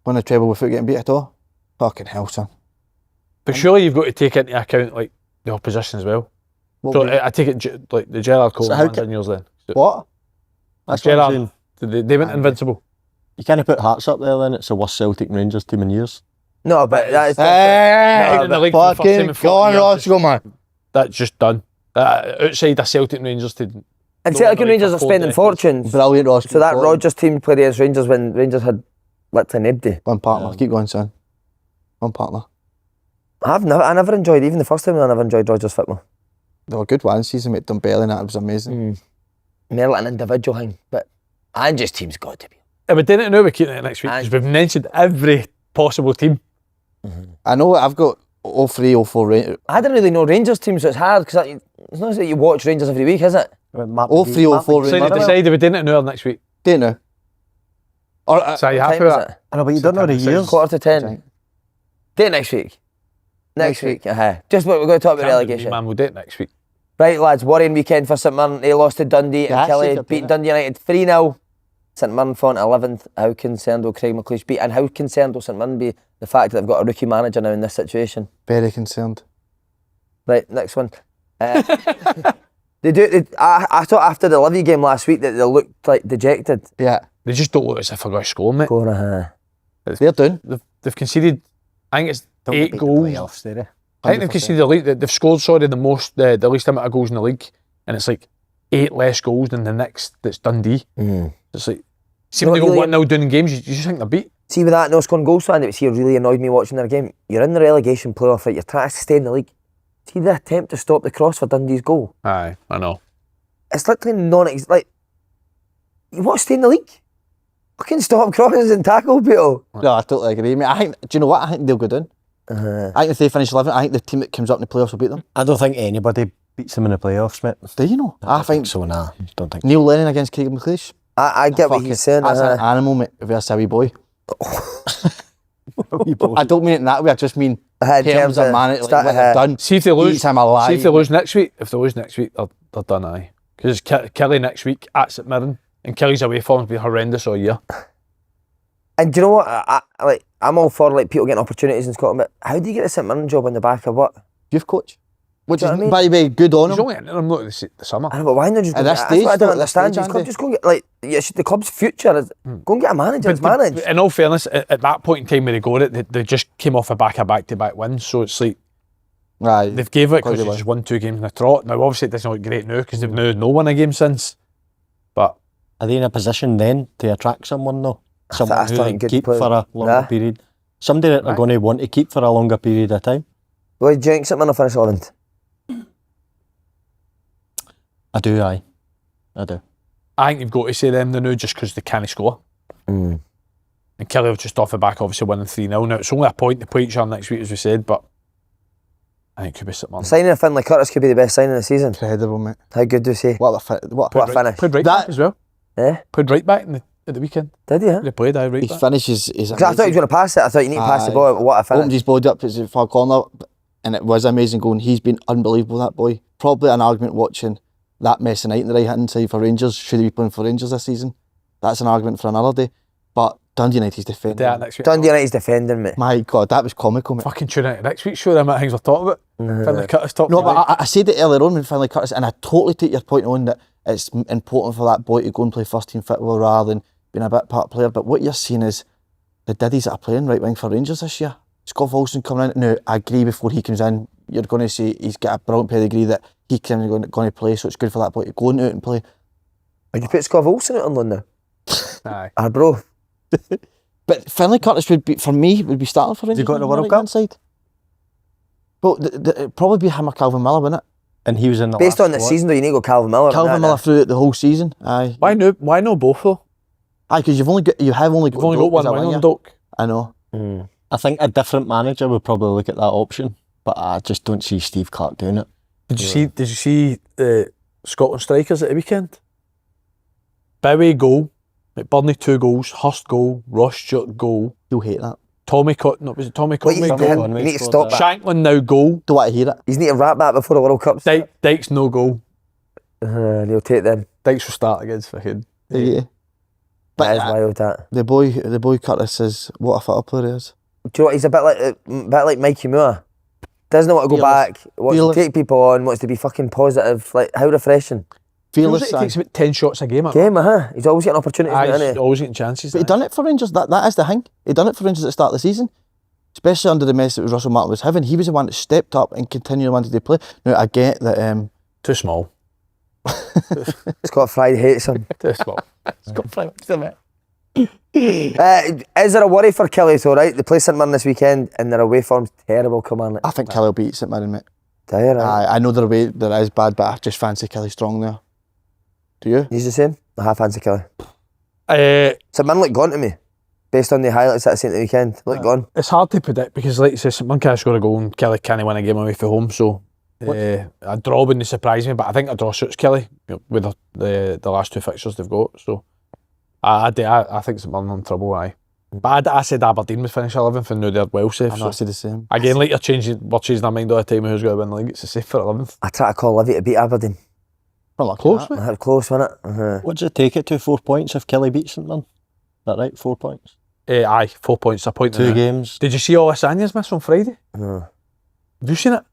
Won the treble without getting beat at all. Fucking hell, son. But surely you've got to take into account like the opposition as well. So I take it like the Gerrard So Coleman how in yours then. What? That's what I'm Gerrard, saying. they went invincible. You can't put Hearts up there then. It's the worst Celtic and Rangers team in years. No, but that is... Hey, in the league for the first time in fucking 40 go on, years. Roscoe, man. That's just done. Outside of Celtic and Rangers to... And Celtic and Rangers are spending fortunes. Brilliant, Roscoe. So that Rodgers team played against Rangers when Rangers had literally nobody. One partner. Keep going, son. One partner. I never enjoyed, even the first time I never enjoyed Rodgers football. They were good one season, mate. Dumbelly and that was amazing. More like an individual thing, but Ange's team's got to be. If we didn't know, we keep it next week because we've mentioned every possible team. I know I've got 03, 04 Rangers. I didn't really know Rangers teams, so it's hard because it's not that you watch Rangers every week, is it? 03, 04 So Rangers. decided we didn't know next week. Don't know. Or, So you What happy time with is that? it? I know, but you don't know the years. 9:45. Do it next week. Next week. Just what we're going to talk about Can't be me, relegation. man, we'll do it next week. Right, lads, worrying weekend for St Mirren. They lost to Dundee Yeah, and Kelly shake up, beat innit? Dundee United 3-0. St Mirren fought 11th. How concerned will Craig McLeish be? And how concerned will St Mirren be the fact that they've got a rookie manager now in this situation? very concerned. Right, next one. I thought after the Livy game last week that they looked like dejected. Yeah. They just don't look as if they're going to score, mate. They're done. They've conceded, I think it's 8 goals. Playoffs, do they? I think they've conceded they've scored the least amount of goals in the league, and it's like 8 less goals than the next that's Dundee. It's like, see when they go 1-0 down in games, you just think they're beat. See with that no scoring goals fan, it really annoyed me watching their game. You're in the relegation playoff, right? You're trying to stay in the league. See the attempt to stop the cross for Dundee's goal. Aye, I know. It's literally like you want to stay in the league. Fucking stop crosses and tackle people. No, I totally agree, mate. I think, do you know what? I think they'll go down. I think if they finish 11th, I think the team that comes up in the playoffs will beat them. I don't think anybody beats them in the playoffs, mate. Do you know? I think so. Nah, don't think. Neil Lennon against Craig McLeish. I get what he's saying. That's an animal, mate. If that's a wee boy. I don't mean it in that way. I just mean in terms of man, like, what they've done. See if they lose. Each time alive. See if they lose next week. If they lose next week, they're done. Aye, because Kelly next week at St Mirren, and Kelly's away form's been horrendous all year. And do you know what? I'm all for like people getting opportunities in Scotland, but how do you get a St Mirren job on the back of what? Youth coach. Which Do you is, know what I mean? by the way, good on He's him. only entering them look the summer. I know, but why not just go At this that's what I stage, don't though, at this understand. stage, Just Andy. go and get the club's future is go and get a manager. It's managed. In all fairness, at that point in time where they got it, they just came off a back-to-back wins. So it's like Right. they've gave it because Probably they won. just won 2 games in a trot. Now obviously it doesn't look great now because they've now no won a game since. But Are they in a position then to attract someone though? Someone I who still they think good keep player. for a longer Nah. period. Somebody that they're going to want to keep for a longer period of time. Well, do you think St Mirren will finish 11th? I do, aye. I do. I think you've got to say them now just because they can't score. And Kelly was just off the back, obviously winning 3-0. Now it's only a point to play each other next week, as we said, but I think it could be St Mirren. Signing of Finlay Curtis could be the best signing of the season. Incredible, mate. How good do you say? What What a finish. Played right That- back as well. Eh? Played right back at the weekend. Did he? Huh? They played right His back. finish is Because I thought he was going to pass it. I thought you need to pass the ball. But what a Opened finish. his body up, it's a far corner, and it was amazing going. He's been unbelievable, that boy. Probably an argument watching that mess of night in the right hand side for Rangers. Should he be playing for Rangers this season? That's an argument for another day. But Dundee United's defending. Yeah, next week. Dundee United's defending, mate. My God, that was comical, mate. Fucking tune out next week. Show them what things we're talking about. Finlay Curtis talking No, about. but I said it earlier on when Finlay Curtis, and I totally take your point on that it's important for that boy to go and play first team football rather than being a bit part player. But what you're seeing is the diddies that are playing right wing for Rangers this year. Scott Volson coming in. Now, I agree before he comes in, you're going to say he's got a brilliant pedigree that he can going to play, so it's good for that boy to go out and play. Would you put Scott Wilson out on loan now? Aye. Ah, bro. But Finlay Curtis would be, for me, would be starting for Rangers. he got in the on World right-hand Cup? side. But it'd probably be him or Calvin Miller, wouldn't it? And he was in the Based last on the squad. season, though, you need to go Calvin Miller. Calvin Miller through the whole season. Aye. Why no both though? Aye, because you've only got You've only got one Doak as a wing on winger. Doak. I know. I think a different manager would probably look at that option, but I just don't see Steve Clark doing it. Did you see the Scotland strikers at the weekend? Bowie goal, McBurney 2 goals, Hurst goal, Ross Stewart goal, You'll hate that. was it Tommy What you Conway need to goal? do, you need to stop that. Shankland now goal, Don't want to hear it. You need to wrap that before the World Cup. Dykes no goal. They'll take them. Dykes will start against fucking. Yeah. That is But wild, that. the boy Curtis says, what a fitter player he is. Do you know what? He's a bit like Mikey Moore. Doesn't want to go Fearless. back. Wants Fearless. to take people on. Wants to be fucking positive. Like, how refreshing. Fearless. He takes about 10 shots a game. He's always getting opportunities, isn't He's he? always getting chances. But he done it for Rangers. That is the thing. He done it for Rangers at the start of the season. Especially under the mess that Russell Martin was having. He was the one that stepped up and continually wanted to play. Now, I get that... Too small. Scott Fry hates him. Too small. Scott Fry likes him, Is there a worry for Kelly though, right? They play St Mirren this weekend and their away form's terrible, come on. I think Kelly will beat St Mirren, mate. Do you, right? I know their away that is bad, but I just fancy Kelly strong there. Do you? He's the same? I have fancy Kelly. It's St Mirren look gone to me. Based on the highlights that I seen at the weekend. Look gone. hard to predict because, like you say, St Mirren can't score a goal and Kelly can't win a game away from home. So a draw wouldn't surprise me, but I think a draw suits Kelly with the last 2 fixtures they've got. So I think St Mirren in trouble, aye. But I said Aberdeen would finish 11th and now they're well safe. I know, So I say the same. again, like we're changing our mind all the time who's going to win the league. It's safe for 11th. I try to call Livy to beat Aberdeen. Not like Close, that. mate. That close, wasn't it? What does it take it to? 4 points if Kelly beats St Mirren? Is that right? 4 points? Aye, 4 points, a point. 2 games. Did you see all Asanya's miss on Friday? No. Have you seen it?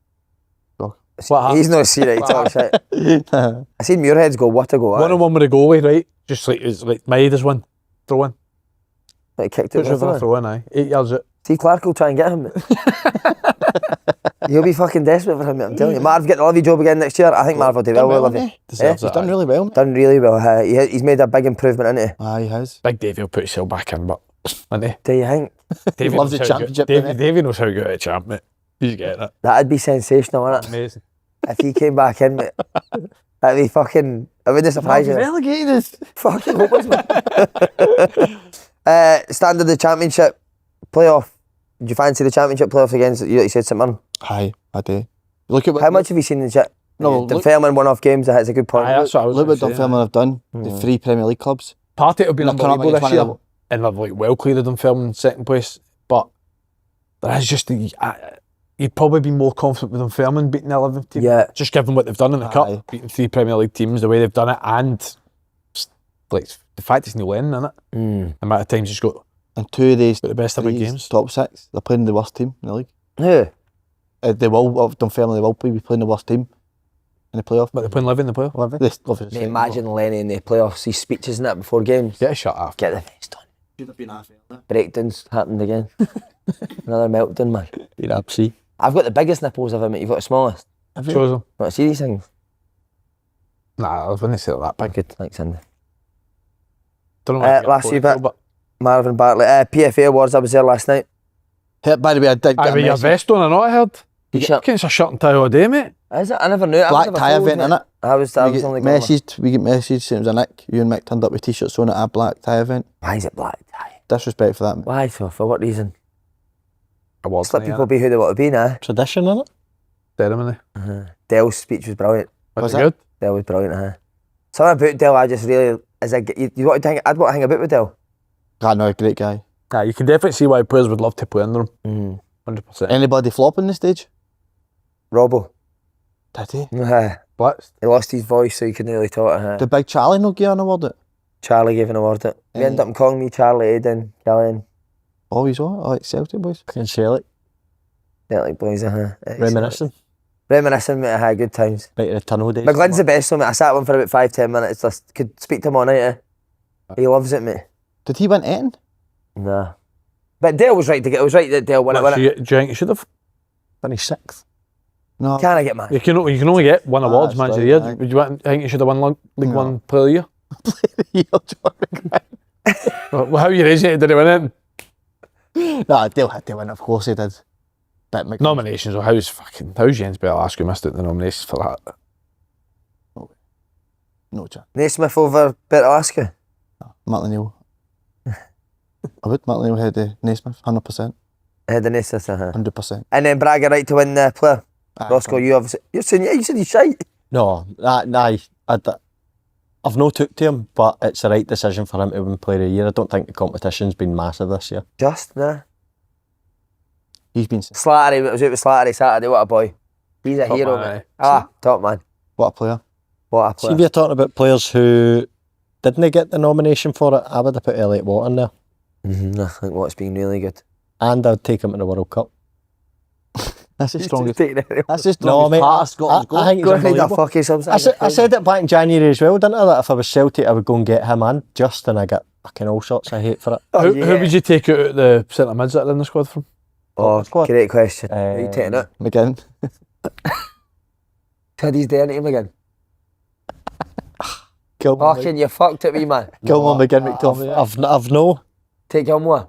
No. What happened? He's not seen it, he talks shit. I seen Muirhead's go, what a goal. 1-on-1 with a goalie, right? Just like it's like Maeda's one. Throw in. Like, kicked it Puts over a with throw in, aye. 8 yards out. Steve Clark will try and get him. Mate. He'll be fucking desperate for him, mate, I'm telling you. Marv get the Livy job again next year. I think Marv will do well with Livy. He's done really well, mate. Done really well. He's made a big improvement, isn't he? Aye, he has. Big Davey will put himself back in, but isn't he? Do you think? Davey loves knows the how to championship, go- doesn't he? Davey knows how to go to the champ, mate. He's getting it. That'd be sensational, wouldn't it? Amazing. If he came back in, mate. That'd be fucking... I wouldn't surprise you. Relegated us. Fucking hopeless, man. Standard of the championship playoff. Did you fancy the championship playoffs against, you said, St Mirren? Aye, I do. Look at what... How much have you seen in the chat? No, look- Dunfermline one-off games, that's a good point. Aye, that's what I was Look what gonna say, Dunfermline have done. The 3 Premier League clubs. Partick will be They're coming up unbelievable against this one of year, and they've like well cleared Dunfermline in second place. But there is just you'd probably be more confident with Dunfermline beating the 11th team. Yeah. Just given what they've done in the Aye. cup, beating 3 Premier League teams, the way they've done it, and like the fact it's Neil Lennon in it. The amount of times he's got And 2 of these the best of big threes, games. top 6, they're playing the worst team in the league. Who? They will, Dunfermline, they will be playing the worst team in the playoff. But they're playing Livy in the playoff. This, obviously, Mate, imagine Lenny in the playoffs, his speeches and that before games. Get a shut off. Get the face done. should have been half there. Breakdowns happened again. Another meltdown, man. You're absolutely. I've got the biggest nipples I've ever met. You've got the smallest. Shows them. Want to see these things? Nah, I wouldn't say that big. Good, thanks, Andy. Don't know what last wee bit. Marvin Bartley. PFA Awards, I was there last night. Hey, by the way, I did Aye, get a with your message. vest on or not, I heard. You T-shirt. get a shirt and tie all day, mate. Is it? I never knew. Black tie event, innit? I was We only get going messaged, we get messaged, it was a Nick, you and Mick turned up with t-shirts on at a black tie event. Why is it black tie? Disrespect for that, mate. Why so? For what reason? Awards Just let night, people innit? be who they want to be now. Tradition, innit? Ceremony. Dell's speech was brilliant. Was Was it it? good? Dell was brilliant, Something about Dell I just really... you want to hang, I'd want to hang about with Dell. God, no, a great guy. Nah, you can definitely see why players would love to play under him. 100%. Anybody flop on the stage? Robbo. Did he? Blitzed. He lost his voice so he couldn't really talk. Did Big Charlie no give an award it? Charlie gave an award it. He ended up calling me Charlie, Aiden, Gillian. Oh, he's what? Oh, it's Celtic boys. Fucking Celtic. Celtic boys, Reminiscing. Reminiscing, mate, good times. Right in the tunnel days. McGlynn's the best, so mate. I sat with him for about 5-10 minutes. Just could speak to him all night, He loves it, mate. Did he win anything? Nah. But Dale was right to get. It was right that Dale won it. Do you think he should have? Finished 6th. No. Can I get mad? You can only get one awards, that's man, of right, the year. aye. Would you think he should have won League No. One Player of the Year? no, Well, how are you raising it? Did he win it? Dale had to win, of course he did. Bet McInnes. Nominations, or how's Jens Belasco missed out the nominations for that? No chance. Naismith over Bertolaska. Martin Neal. I would. Martin Neal had Naismith, 100%. Head the Naismith, 100%. And then Braga right to win the player. Aye, Roscoe, you obviously... You said he's shite. No, I've no took to him, but it's the right decision for him to win Player of the Year. I don't think the competition's been massive this year. Just, nah. He's been... Slattery, it was out with Slattery Saturday, what a boy. He's a Top hero, man, man. aye. Top man. What a player. What a See, player. if you're talking about players who didn't get the nomination for it, I would have put Elliot Watt in there. I think what's been really good. And I'd take him to the World Cup. That's the strongest. Taking it. That's the No, strongest mate, part of Scotland's goal. I think he's Go and find a unbelievable. fucking subside. I said it back in January as well, didn't I? That if I was Celtic, I would go and get him and I get fucking all sorts of hate for it. Oh, Who would you take out of the centre mids that are in the squad from? Oh, Squad. great question. Are you taking it? McGinn. Teddy's doing it again. Gilmore. Fucking, you fucked it, wee man. Gilmore, McGinn, McTominay. I've no. Take Gilmore.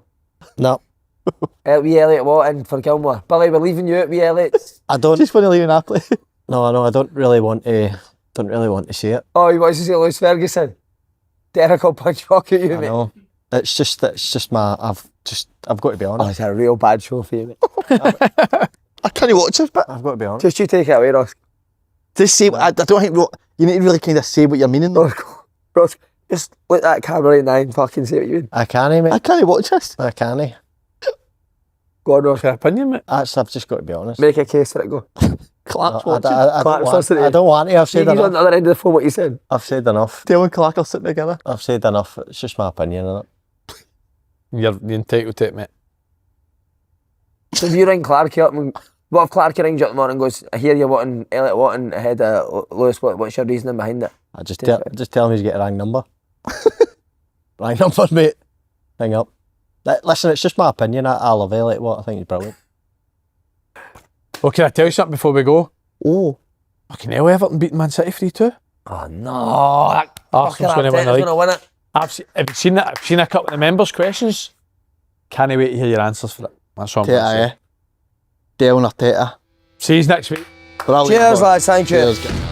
No. Wee Elliot Watt in for Gilmore. Billy, we're leaving you out, wee Elliot. I don't. Just want to leave in Napoli. No, I don't really want to. Don't really want to see it. Oh, he wants to see Lewis Ferguson. Derek will punch fuck at you, I mate. know. It's just my. I've got to be Oh, honest. it's a real bad show for you, mate. I can't watch it, but I've got to be honest. Just you take it away, Ross. just say, I don't think you need to really kind of say what you're meaning though. Ross, just let that camera right now and fucking say what you mean. I can't, mate. I can't watch this. I can't. Go on, Ross. Your opinion, mate? I've just got to be honest. Make a case for it, go. Clark's I, watching. I, I, Clark's don't want, listening. I don't want to. I've See, said he's on enough. the other end of the phone, what you said. I've said enough. Dale and Clark are sitting together. I've said enough. It's just my opinion on it. You're entitled to it, mate. So if you ring Clarky up and... What if Clarky rings you up in the morning and goes, I hear you wanting Elliot Watton ahead of Lewis, what's your reasoning behind it? I just tell him he's got a wrong number. Wrong number, mate. Hang up. Listen, it's just my opinion. I love Elliot Watt. I think he's brilliant. Well, can I tell you something before we go? Oh. Fucking hell, Everton beating Man City 3-2. Oh no, that Arsenal's going to win the league. going to win it. Have you seen that? Have you seen a couple of the members' questions? Can't wait to hear your answers for it. That's what I'm going to say. Dale and Arteta. See you next week. Brilliant, Cheers, boy. lads, thank you. Cheers.